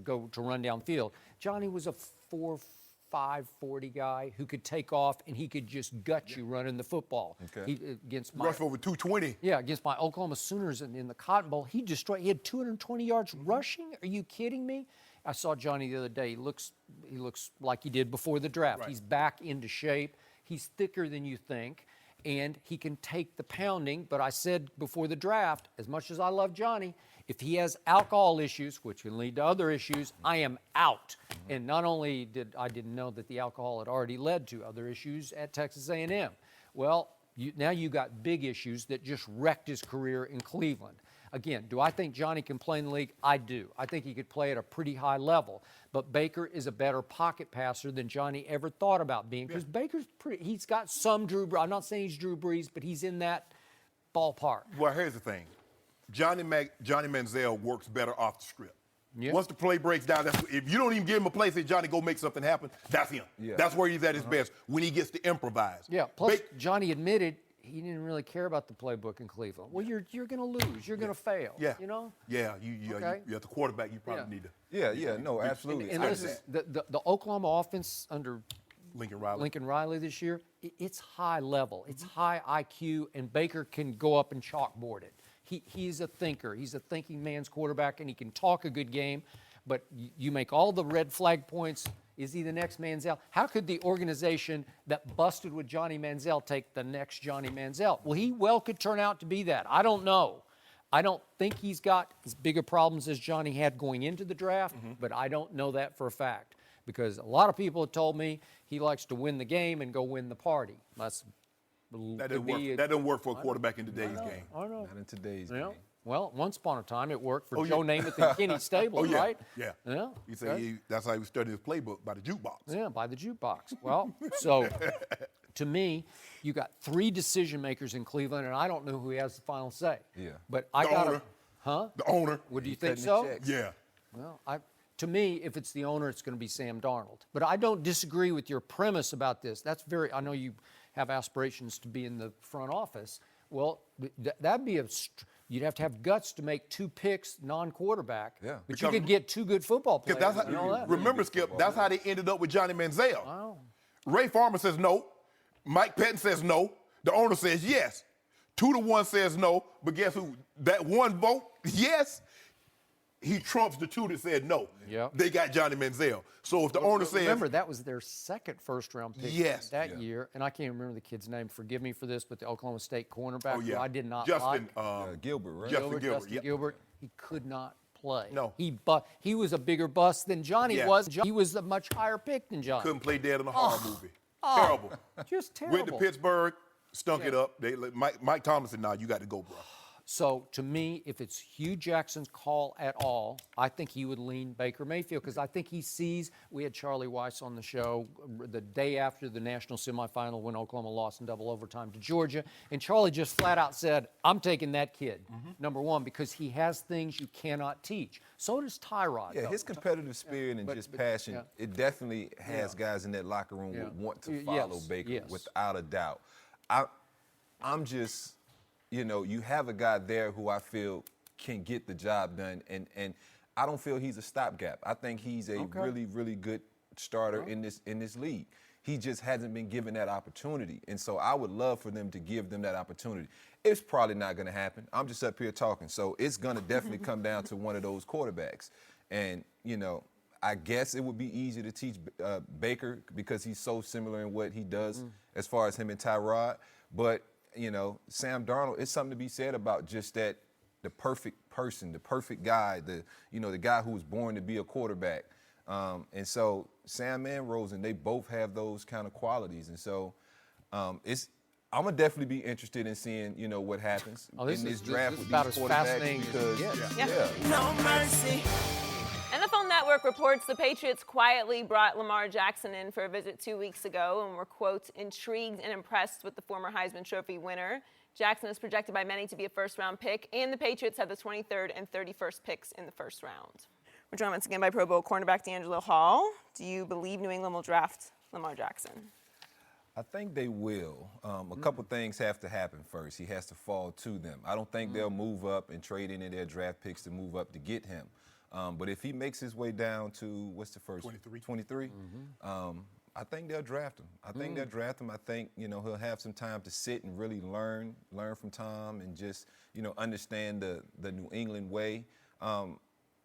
go to run downfield. Johnny was a 4.5 40 guy who could take off and he could just gut you running the football. Okay. Against Rush for over 220. Yeah, against my Oklahoma Sooners in the Cotton Bowl, he had 220 yards rushing. Are you kidding me? I saw Johnny the other day. He looks like he did before the draft. Right. He's back into shape. He's thicker than you think, and he can take the pounding. But I said before the draft, as much as I love Johnny, if he has alcohol issues, which can lead to other issues, I am out. And not only didn't know that the alcohol had already led to other issues at Texas A&M. Well, now you got big issues that just wrecked his career in Cleveland. Again, do I think Johnny can play in the league? I do. I think he could play at a pretty high level. But Baker is a better pocket passer than Johnny ever thought about being, because Baker's he's got some Drew Brees. I'm not saying he's Drew Brees, but he's in that ballpark. Well, here's the thing. Johnny Manziel works better off the script. Yeah. Once the play breaks down, if you don't even give him a play, say, Johnny, go make something happen, that's him. Yeah. That's where he's at his best, when he gets to improvise. Yeah, plus Johnny admitted he didn't really care about the playbook in Cleveland. Well, you're going to lose. You're going to fail. Yeah. You know? Yeah, Okay. you at the quarterback, you probably need to. Yeah, no, absolutely. And listen, the Oklahoma offense under Lincoln Riley this year, it's high level. It's high IQ, and Baker can go up and chalkboard it. He's a thinker. He's a thinking man's quarterback, and he can talk a good game. But you make all the red flag points. Is he the next Manziel? How could the organization that busted with Johnny Manziel take the next Johnny Manziel? Well, he could turn out to be that. I don't know. I don't think he's got as big of problems as Johnny had going into the draft, but I don't know that for a fact, because a lot of people have told me he likes to win the game and go win the party. That doesn't work for a quarterback in today's game. I know. Not in today's Yeah. game. Well, once upon a time, it worked for Joe Namath and Kenny Stabler, yeah. right? Yeah. Yeah. You say that's how he studied his playbook, by the jukebox. Yeah, by the jukebox. Well, so to me, you got 3 decision makers in Cleveland, and I don't know who has the final say. Yeah. But I got owner. Huh? The owner. Would you think cutting the so? checks. Yeah. Well, to me, if it's the owner, it's going to be Sam Darnold. But I don't disagree with your premise about this. I know you have aspirations to be in the front office. Well, that'd be you'd have to have guts to make 2 picks non-quarterback. Yeah. But you could get 2 good football players. That's how, and all that. remember, Skip, that's how they ended up with Johnny Manziel. Wow. Ray Farmer says no. Mike Pettin says no. The owner says yes. 2-1 says no. But guess who? That one vote, yes, he trumps the 2 that said no. Yep. They got Johnny Manziel. So if the owner says... Remember, that was their second first-round pick Yes. that year. And I can't remember the kid's name. Forgive me for this, but the Oklahoma State cornerback, Oh, yeah. who I did not Justin, like. Gilbert, right? Justin Gilbert, Justin yep. Gilbert, he could not play. No. He was a bigger bust than Johnny Yeah. was. He was a much higher pick than Johnny. Couldn't play dead in a horror movie. Terrible. Just terrible. Went to Pittsburgh, stunk it up. Mike Thomas said, nah, you got to go, bro. So, to me, if it's Hugh Jackson's call at all, I think he would lean Baker Mayfield, because I think he sees, we had Charlie Weiss on the show the day after the national semifinal when Oklahoma lost in double overtime to Georgia, and Charlie just flat out said, I'm taking that kid, number one, because he has things you cannot teach. So does Tyrod. Yeah, though. his competitive spirit and just passion, it definitely has guys in that locker room who want to follow Baker without a doubt. I'm just... you have a guy there who I feel can get the job done, and I don't feel he's a stopgap. I think he's a really, really good starter in this league. He just hasn't been given that opportunity, and so I would love for them to give them that opportunity. It's probably not going to happen. I'm just up here talking, so it's going to definitely come down to one of those quarterbacks. And I guess it would be easy to teach Baker because he's so similar in what he does as far as him and Tyrod, but Sam Darnold, it's something to be said about just that, the perfect person, the perfect guy, the guy who was born to be a quarterback. And so Sam and Rosen, they both have those kind of qualities. And so I'm gonna definitely be interested in seeing, what happens in this draft with these about as quarterbacks fascinating as it because gets. No mercy. NFL Network reports the Patriots quietly brought Lamar Jackson in for a visit 2 weeks ago and were, quote, intrigued and impressed with the former Heisman Trophy winner. Jackson is projected by many to be a first-round pick, and the Patriots have the 23rd and 31st picks in the first round. We're joined once again by Pro Bowl cornerback DeAngelo Hall. Do you believe New England will draft Lamar Jackson? I think they will. A couple things have to happen first. He has to fall to them. I don't think they'll move up and trade any of their draft picks to move up to get him. But if he makes his way down to, what's the first? 23. I think they'll draft him. I think he'll have some time to sit and really learn from Tom and just, understand the New England way.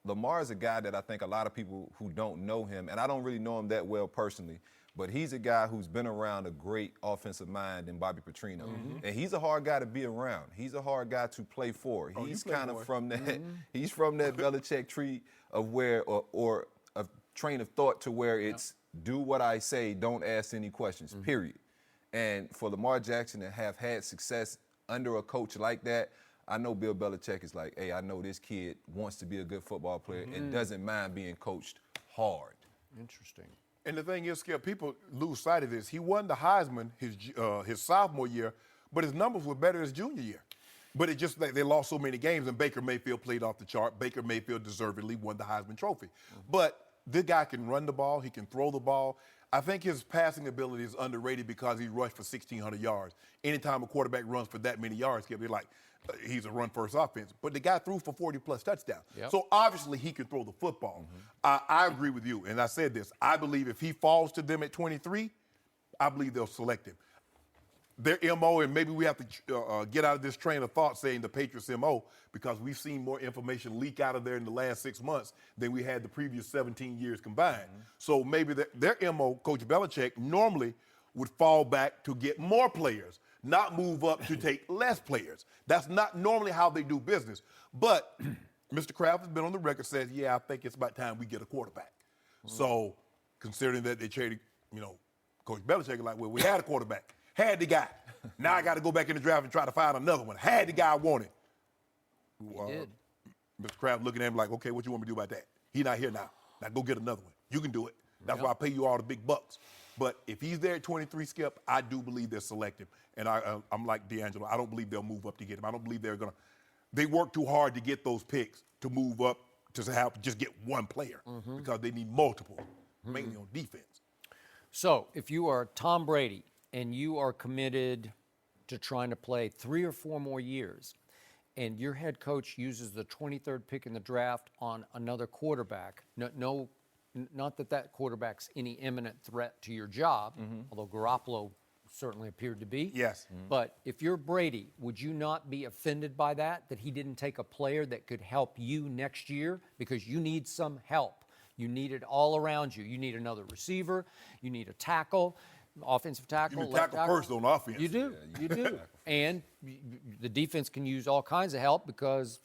Lamar is a guy that I think a lot of people who don't know him, and I don't really know him that well personally, but he's a guy who's been around a great offensive mind in Bobby Petrino. And he's a hard guy to be around. He's a hard guy to play for. He's kind of from that, he's from that Belichick tree of where, or a train of thought to where it's do what I say, don't ask any questions, period. And for Lamar Jackson to have had success under a coach like that, I know Bill Belichick is like, hey, I know this kid wants to be a good football player and doesn't mind being coached hard. Interesting. And the thing is, Skip, people lose sight of this. He won the Heisman his sophomore year, but his numbers were better his junior year. But it just like they lost so many games, and Baker Mayfield played off the chart. Baker Mayfield deservedly won the Heisman Trophy. But this guy can run the ball. He can throw the ball. I think his passing ability is underrated because he rushed for 1,600 yards. Anytime a quarterback runs for that many yards, Skip, they're like, he's a run-first offense. But the guy threw for 40-plus touchdowns. Yep. So obviously he can throw the football. I agree with you, and I said this. I believe if he falls to them at 23, I believe they'll select him. Their MO, and maybe we have to get out of this train of thought saying the Patriots MO, because we've seen more information leak out of there in the last 6 months than we had the previous 17 years combined. So maybe their MO, Coach Belichick, normally would fall back to get more players, not move up to take less players. That's not normally how they do business. But Mr. Kraft has been on the record, says, yeah, I think it's about time we get a quarterback. So considering that they traded, Coach Belichick is like, well, we had a quarterback. Had the guy. Now I got to go back in the draft and try to find another one. Had the guy I wanted. He did. Mr. Kraft looking at him like, okay, what you want me to do about that? He's not here now. Now go get another one. You can do it. That's why I pay you all the big bucks. But if he's there at 23, Skip, I do believe they're selective. And I'm like DeAngelo. I don't believe they'll move up to get him. I don't believe they're going to. They work too hard to get those picks to move up to have just get one player because they need multiple, mainly on defense. So if you are Tom Brady and you are committed to trying to play 3 or 4 more years, and your head coach uses the 23rd pick in the draft on another quarterback, not that quarterback's any imminent threat to your job, although Garoppolo certainly appeared to be. Yes. But if you're Brady, would you not be offended by that he didn't take a player that could help you next year? Because you need some help. You need it all around you. You need another receiver. You need a tackle. Offensive tackle, You can left tackle first on offense. You do, you do. And the defense can use all kinds of help because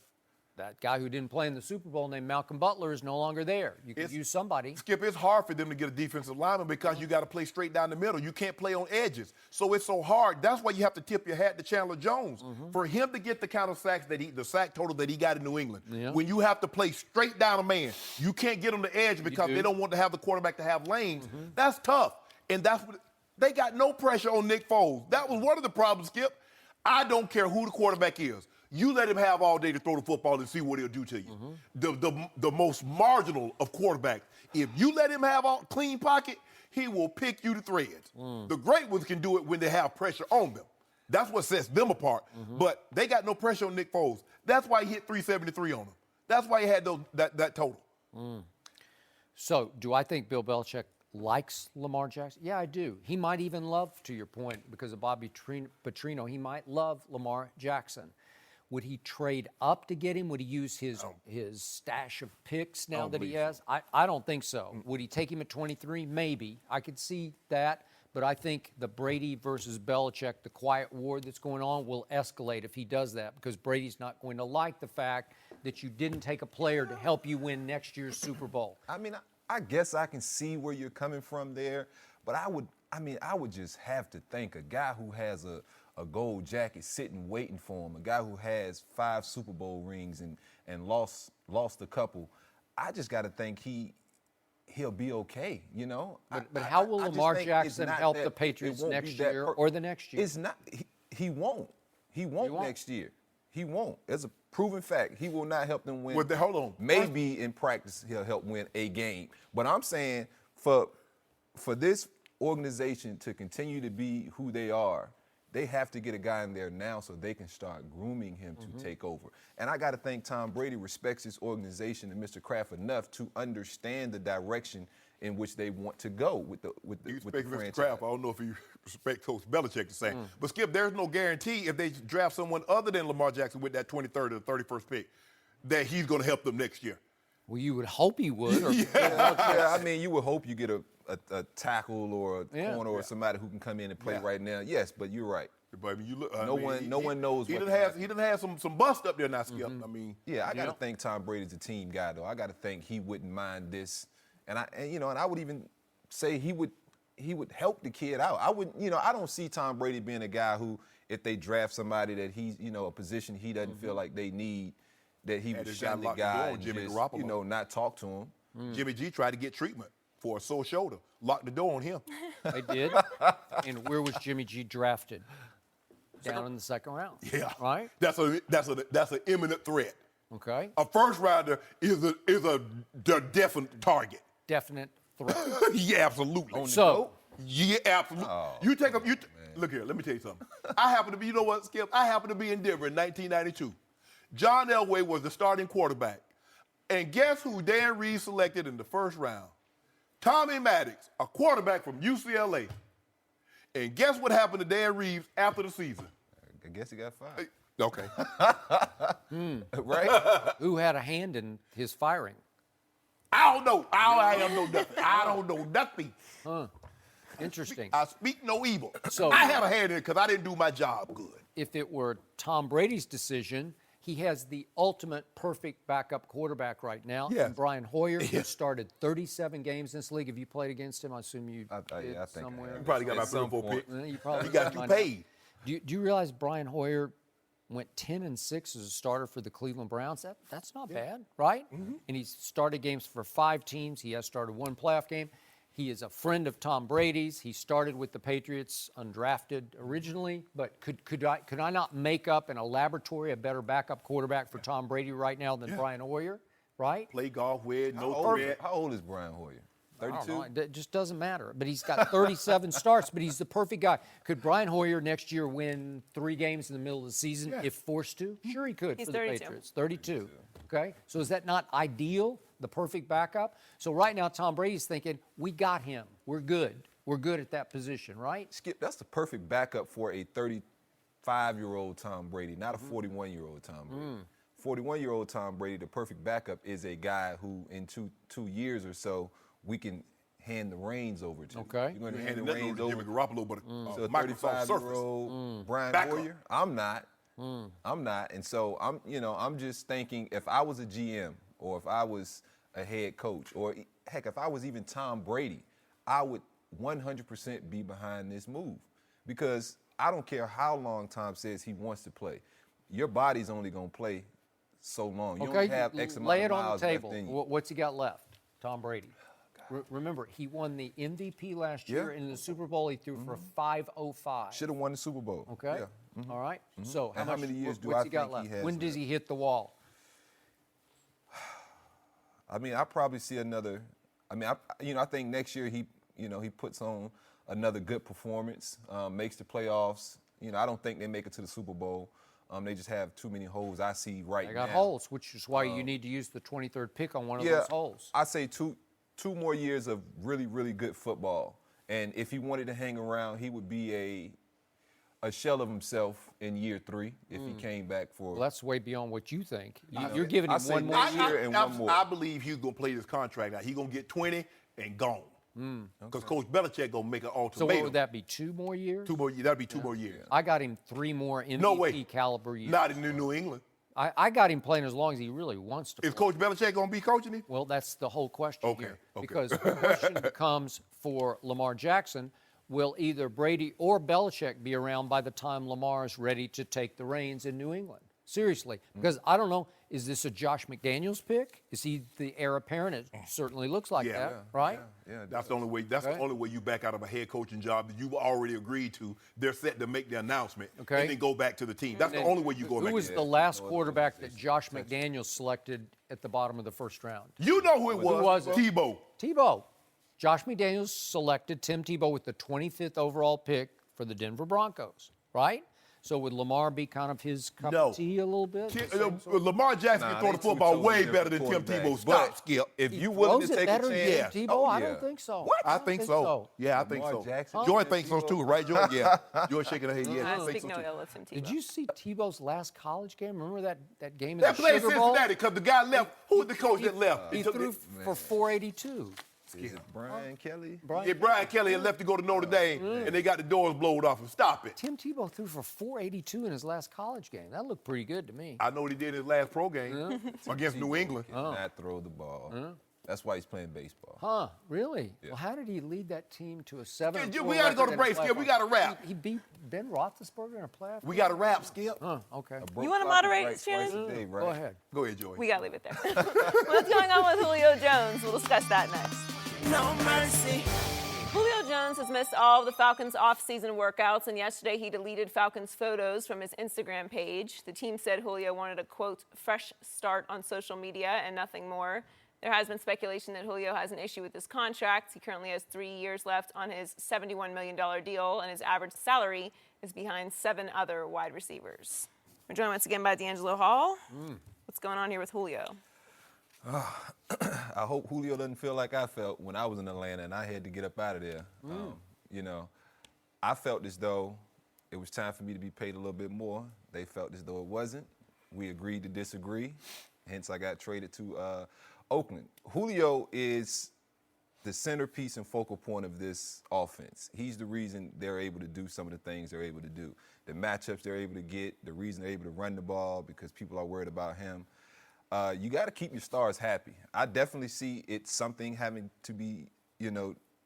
that guy who didn't play in the Super Bowl named Malcolm Butler is no longer there. You can use somebody. Skip, it's hard for them to get a defensive lineman because you got to play straight down the middle. You can't play on edges. So it's so hard. That's why you have to tip your hat to Chandler Jones. For him to get the kind of sacks the sack total that he got in New England, when you have to play straight down a man, you can't get on the edge because they don't want to have the quarterback to have lanes. That's tough. And that's what they got no pressure on Nick Foles. That was one of the problems, Skip. I don't care who the quarterback is. You let him have all day to throw the football and see what he'll do to you. The most marginal of quarterbacks, if you let him have a clean pocket, he will pick you to threads. The great ones can do it when they have pressure on them. That's what sets them apart. But they got no pressure on Nick Foles. That's why he hit 373 on them. That's why he had that total. So do I think Bill Belichick likes Lamar Jackson? Yeah, I do. He might even love, to your point, because of Bobby Petrino, he might love Lamar Jackson. Would he trade up to get him? Would he use his stash of picks now that he has? I don't think so. Would he take him at 23? Maybe. I could see that. But I think the Brady versus Belichick, the quiet war that's going on, will escalate if he does that because Brady's not going to like the fact that you didn't take a player to help you win next year's Super Bowl? I mean, I guess I can see where you're coming from there, but I would just have to think a guy who has a gold jacket sitting waiting for him, a guy who has 5 Super Bowl rings and lost a couple. I just got to think he'll be okay, you know. But how will I just Lamar think Jackson it's not help that- the it Patriots won't be next that year or the next year? It's not. He won't. He won't next year. He won't. It's a proven fact. He will not help them win. Well, hold on. Maybe in practice he'll help win a game. But I'm saying for this organization to continue to be who they are, they have to get a guy in there now so they can start grooming him to take over. And I got to think Tom Brady respects his organization and Mr. Kraft enough to understand the direction in which they want to go with the You with respect the Mr. franchise. Kraft. I don't know if you respect Coach Belichick the same. But, Skip, there's no guarantee if they draft someone other than Lamar Jackson with that 23rd or the 31st pick that he's going to help them next year. Well, you would hope he would. Or Yeah, I mean, you would hope you get a tackle or a Yeah. corner or somebody who can come in and play right now. Yes, but you're right. But I mean, you look. No one knows He what done to has do. he done have some bust up there now, Skip. I mean, Yeah, I got to think Tom Brady's a team guy, though. I got to think he wouldn't mind this, and I would even say he would help the kid out. I don't see Tom Brady being a guy who, if they draft somebody that he's, a position he doesn't feel like they need, that he would this shun guy the locked the door guy on and Jimmy just, Garoppolo. not talk to him. Jimmy G tried to get treatment for a sore shoulder, locked the door on him. They did. And where was Jimmy G drafted? Down in the second round. Yeah, Right? That's an imminent threat. Okay. A first rounder is a definite target. Definite threat. Yeah, absolutely. So, Yeah, absolutely. You take up. Look here. Let me tell you something. I happen to be. You know what, Skip? I happen to be in Denver in 1992. John Elway was the starting quarterback, and guess who Dan Reeves selected in the first round? Tommy Maddox, a quarterback from UCLA. And guess what happened to Dan Reeves after the season? I guess he got fired. Okay. Right? who had a hand in his firing? I don't know. I don't know nothing. I don't know nothing. Interesting. I speak no evil. So- I have a hand in it because I didn't do my job good. If it were Tom Brady's decision, he has the ultimate perfect backup quarterback right now. Yes. And Brian Hoyer, who started 37 games in this league. Have you played against him? I assume you I did think I somewhere. have. You probably got At about 3 or some 4 point. picks. You probably You got you find out. paid. Do you realize Brian Hoyer went 10-6 as a starter for the Cleveland Browns? That's not bad, right? And he's started games for 5 teams. He has started 1 playoff game. He is a friend of Tom Brady's. He started with the Patriots undrafted originally, but could I not make up in a laboratory a better backup quarterback for Tom Brady right now than Brian Hoyer, right? Play golf with, no How threat. old is Brian Hoyer? I don't 32? know. It just doesn't matter. But he's got 37 starts, but he's the perfect guy. Could Brian Hoyer next year win 3 games in the middle of the season if forced to? Sure he could He's for the 32. Patriots. 32. Okay? So is that not ideal, the perfect backup? So right now Tom Brady's thinking, we got him. We're good. We're good at that position, right? Skip, that's the perfect backup for a 35-year-old Tom Brady, not a 41-year-old Tom Brady. 41-year-old Tom Brady, the perfect backup is a guy who, in two years or so, we can hand the reins over to. Okay. You're going to hand Handing the nothing reins over to over Jimmy Garoppolo, but to a Microsoft Surface. 35-year-old Brian Backup. Hoyer. I'm not. I'm not. And so I'm just thinking, if I was a GM or if I was a head coach or heck, if I was even Tom Brady, I would 100% be behind this move because I don't care how long Tom says he wants to play. Your body's only going to play so long. You Okay, don't have X amount lay of it on miles the left table. in you. What's he got left? Tom Brady. Remember, he won the MVP last year, and in the Super Bowl he threw for 505. Should have won the Super Bowl. Okay. Yeah. All right. So And how many years do what's I he got think he left? has When does left? he hit the wall? I mean, I probably see another. I mean, I think next year he puts on another good performance, makes the playoffs. I don't think they make it to the Super Bowl. They just have too many holes I see right now. They got holes, which is why you need to use the 23rd pick on one of Yeah, those holes. I say two more years of really, really good football. And if he wanted to hang around, he would be a shell of himself in year 3 if he came back for. Well, that's way beyond what you think. You're giving I him say one more next year. year and one more. I believe he's going to play this contract out. He's going to get 20 and gone. Because Coach Belichick going to make an So ultimatum. what would that be, 2 more years? 2 more years. That'd be 2 more years. I got him 3 more MVP No way. caliber years. Not in New England. I got him playing as long as he really wants to Is play. Coach Belichick going to be coaching him? Well, that's the whole question Okay, here. okay. Because the question becomes for Lamar Jackson, will either Brady or Belichick be around by the time Lamar is ready to take the reins in New England? Seriously, because I don't know, is this a Josh McDaniels pick? Is he the heir apparent? It certainly looks like Yeah. that, right? Yeah, That's the only way. That's Okay. the only way you back out of a head coaching job that you've already agreed to. They're set to make the announcement Okay. and then go back to the team. That's the And only way you go back. Who was to the that. last quarterback that Josh McDaniels selected at the bottom of the first round? You know who it was? was it? Tebow. Tebow. Josh McDaniels selected Tim Tebow with the 25th overall pick for the Denver Broncos, right? So would Lamar be kind of his cup No. of tea a little bit? Lamar Jackson can throw the football way better than Tim Tebow. Stop, Skip. If He you willing throws to it take a better than chance, Tebow? Oh, I yeah. don't think so. I think so. Yeah, I think Lamar so. Jackson? Joy thinks so too, right, Joy? Yeah. Joy shaking her head. Yeah, I I think speak so no too. ill of Tim Tebow. Did you see Tebow's last college game? Remember that game in That the played Sugar Bowl? Cincinnati because the guy left. Who was the coach that left? He took threw it. for 482. Is it Brian Kelly? Yeah, Brian Kelly had left to go to Notre Dame, and they got the doors blown off him. Stop it. Tim Tebow threw for 482 in his last college game. That looked pretty good to me. I know what he did in his last pro game against New England. Not throw the ball. That's why he's playing baseball. Huh, really? Well, how did he lead that team to a 7-4 we gotta go to record break, in a Skip. We playoff? gotta wrap. He beat Ben Roethlisberger in a playoff We game? got to wrap, Skip. Huh, okay. You want to moderate, Shannon? Go ahead. Go ahead, Joy. We gotta leave it there. What's going on with Julio Jones? We'll discuss that next. No mercy. Julio Jones has missed all of the Falcons' off-season workouts, and yesterday he deleted Falcons photos from his Instagram page. The team said Julio wanted a, quote, fresh start on social media and nothing more. There has been speculation that Julio has an issue with his contract. He currently has 3 years left on his $71 million deal, and his average salary is behind 7 other wide receivers. We're joined once again by DeAngelo Hall. What's going on here with Julio? I hope Julio doesn't feel like I felt when I was in Atlanta and I had to get up out of there. You know, I felt as though it was time for me to be paid a little bit more. They felt as though it wasn't. We agreed to disagree. Hence, I got traded to Oakland. Julio is the centerpiece and focal point of this offense. He's the reason they're able to do some of the things they're able to do. The matchups they're able to get, the reason they're able to run the ball because people are worried about him. You got to keep your stars happy. I definitely see it something having to be,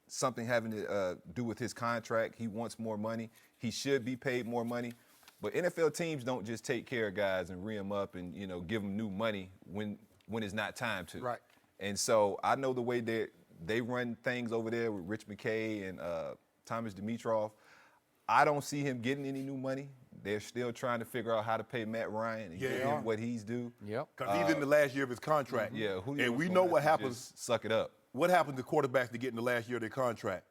something having to do with his contract. He wants more money. He should be paid more money. But NFL teams don't just take care of guys and re them up and, give them new money when it's not time to. Right. And so I know the way they run things over there with Rich McKay and Thomas Dimitroff. I don't see him getting any new money. They're still trying to figure out how to pay Matt Ryan and give him what he's due. Yep. Because he's in the last year of his contract. Yeah, Julio's and we gonna know have what to happens. just suck it up. What happens to quarterbacks that get in the last year of their contract?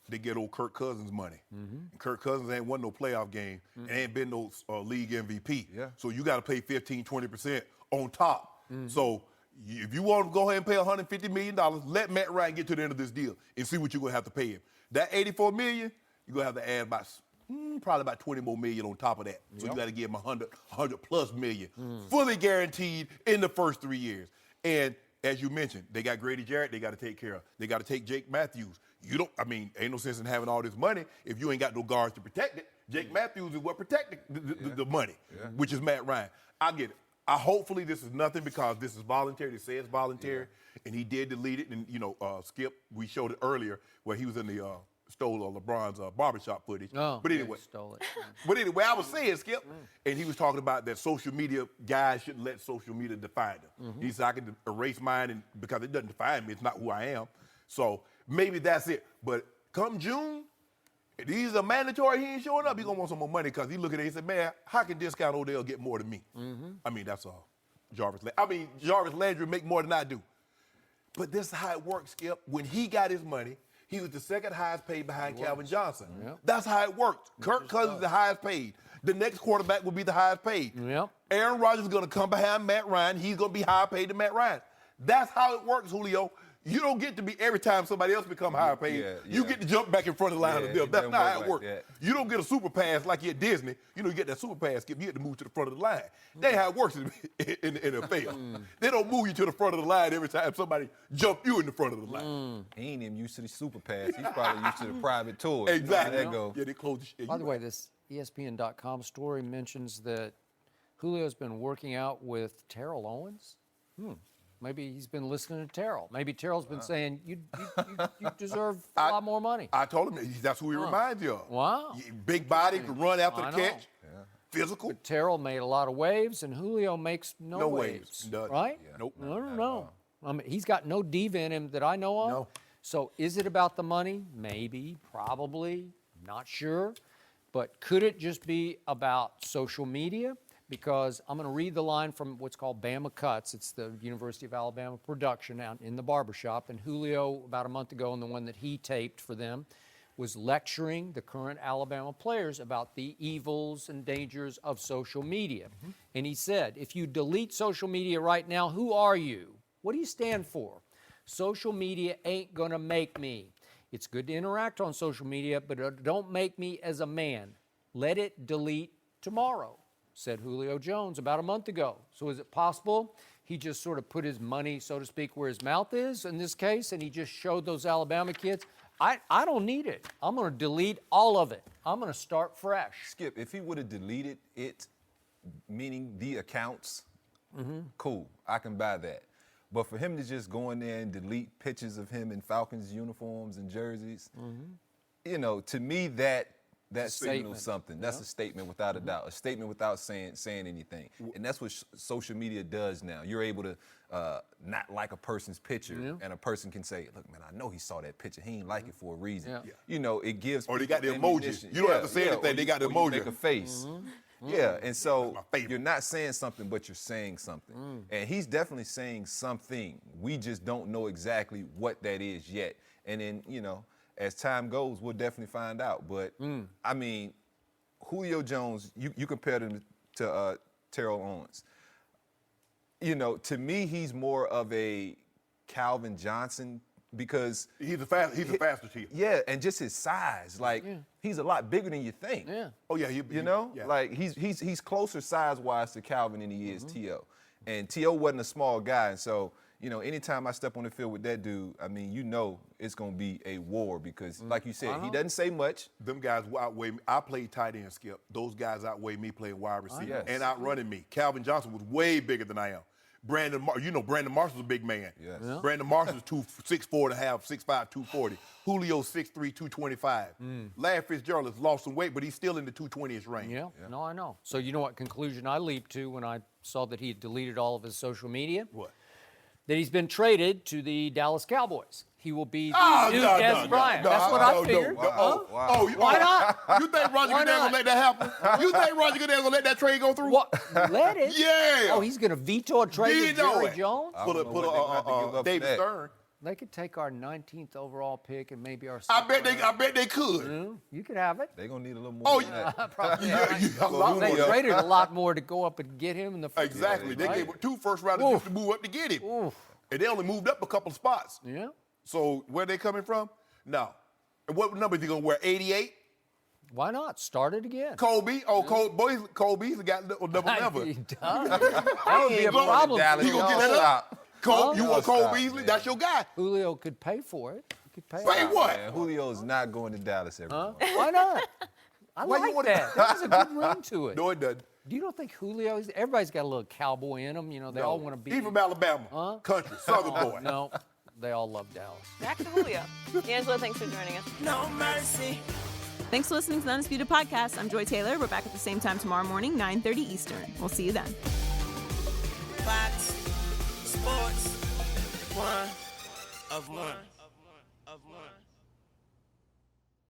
They get old Kirk Cousins money. And Kirk Cousins ain't won no playoff game and ain't been no league MVP. Yeah. So you got to pay 15, 20% on top. So if you want to go ahead and pay $150 million, let Matt Ryan get to the end of this deal and see what you're going to have to pay him. That $84 million, you're going to have to add probably about 20 more million on top of that. So you got to give him 100 plus million, fully guaranteed in the first 3 years. And as you mentioned, they got Grady Jarrett they got to take care of. They got to take Jake Matthews. Ain't no sense in having all this money if you ain't got no guards to protect it. Jake Matthews is what protected the money, which is Matt Ryan. I get it. Hopefully this is nothing because this is voluntary. They say it's voluntary, and he did delete it. And Skip, we showed it earlier where he was in the stole LeBron's barbershop footage. Oh, but anyway, he stole it. But anyway, I was saying, Skip, and he was talking about that social media guys shouldn't let social media define them. He said I can erase mine and because it doesn't define me. It's not who I am. So maybe that's it. But come June, if these are mandatory. He ain't showing up. He gonna want some more money because he look at it. He said, "Man, how can Discount Odell get more than me?" I mean, that's all. Jarvis Landry make more than I do. But this is how it works, Skip. When he got his money, he was the second highest paid behind Calvin Johnson. Yep. That's how it worked. Kirk Cousins is the highest paid. The next quarterback will be the highest paid. Yep. Aaron Rodgers is going to come behind Matt Ryan. He's going to be higher paid than Matt Ryan. That's how it works, Julio. You don't get to be every time somebody else become higher paid. You get to jump back in front of the line of them. That's not how it works. You don't get a super pass like you at Disney. You get that super pass, Skip. You get to move to the front of the line. That ain't how it works in the NFL. They don't move you to the front of the line every time somebody jump you in the front of the line. He ain't even used to the super pass. He's probably used to the private tour. Exactly. You know how that go. Yeah, they close the shit. By the way, this ESPN.com story mentions that Julio's been working out with Terrell Owens. Maybe he's been listening to Terrell. Maybe Terrell's been saying, you deserve a lot more money. I told him that's who he reminds you of. Wow. Big body, can run after I the know. catch. Physical. But Terrell made a lot of waves, and Julio makes no waves. Doesn't. Right? Yeah. Nope. No. I mean, he's got no diva in him that I know of. No. So is it about the money? Maybe, probably, not sure. But could it just be about social media? Because I'm going to read the line from what's called Bama Cuts. It's the University of Alabama production out in the barbershop. And Julio, about a month ago, and the one that he taped for them, was lecturing the current Alabama players about the evils and dangers of social media. And he said, if you delete social media right now, who are you? What do you stand for? Social media ain't going to make me. It's good to interact on social media, but don't make me as a man. Let it delete tomorrow, said Julio Jones about a month ago. So is it possible he just sort of put his money, so to speak, where his mouth is in this case, and he just showed those Alabama kids, I don't need it. I'm going to delete all of it. I'm going to start fresh. Skip, if he would have deleted it, meaning the accounts, cool, I can buy that. But for him to just go in there and delete pictures of him in Falcons uniforms and jerseys, you know, to me that signals something. That's a statement without a doubt. A statement without saying anything. And that's what social media does now. You're able to not like a person's picture, and a person can say, "Look, man, I know he saw that picture. He ain't like it for a reason." Yeah. You know, it gives. Or they got the people emojis. ammunition. You don't have to say anything. They got the or you emoji. make a face. Yeah, and so my favorite. you're not saying something, but you're saying something. And he's definitely saying something. We just don't know exactly what that is yet. And then, you know, as time goes, we'll definitely find out. But, I mean, Julio Jones, you compared him to Terrell Owens. You know, to me, he's more of a Calvin Johnson because He's a faster team. yeah, and just his size, like he's a lot bigger than you think. Yeah. Oh yeah, You know, yeah. like he's closer size-wise to Calvin than he is T.O. And T.O. wasn't a small guy, and so, you know, anytime I step on the field with that dude, I mean, you know it's going to be a war because, like you said, he doesn't say much. Them guys outweigh me. I played tight end, Skip. Those guys outweigh me playing wide receiver yes. and outrunning me. Calvin Johnson was way bigger than I am. Brandon Marshall's a big man. Yes. Yeah. Brandon Marshall's 6'4" and a half, 6'5", 240. Julio 6'3", 225. Larry Fitzgerald has lost some weight, but he's still in the 220-ish range. Yeah, no, I know. So you know what conclusion I leaped to when I saw that he had deleted all of his social media? What? That he's been traded to the Dallas Cowboys. He will be the new Des Bryant. That's what I figured. Why not? You think Roger Why Goodell not? gonna let that happen? You think Roger Goodell gonna let that trade go through? What? Let it? Yeah. Oh, he's going to veto a trade with Jerry Jones? I don't know what they gonna have to give up for David that. Stern. They could take our 19th overall pick and maybe our. I bet they could. You could have it. They're going to need a little more Oh, than that. Probably. They yeah. traded a lot more to go up and get him in the first. Exactly. They right? gave 2 first-rounders just to move up to get him. Oof. And they only moved up a couple of spots. Yeah. So where they coming from? No. And what number is he going to wear, 88? Why not? Start it again. Kobe? Oh, Cole Beasley got number never. He does. That would be a problem. Dallas. You gonna get that up? You want Cole Beasley? That's your guy. Julio could pay for it. He could pay. Pay what? Man, Julio's not going to Dallas every month. Why not? I Why you like wanna- that. That has a good ring to it. No, it doesn't. Do you don't think Julio? Everybody's got a little cowboy in them. You know, they all want to be. He from Alabama. Country, Southern boy. No, they all love Dallas. Back to Julio. DeAngelo, thanks for joining us. No mercy. Thanks for listening to the Undisputed Podcast. I'm Joy Taylor. We're back at the same time tomorrow morning, 9:30 Eastern. We'll see you then. Fox Sports 1 of 1.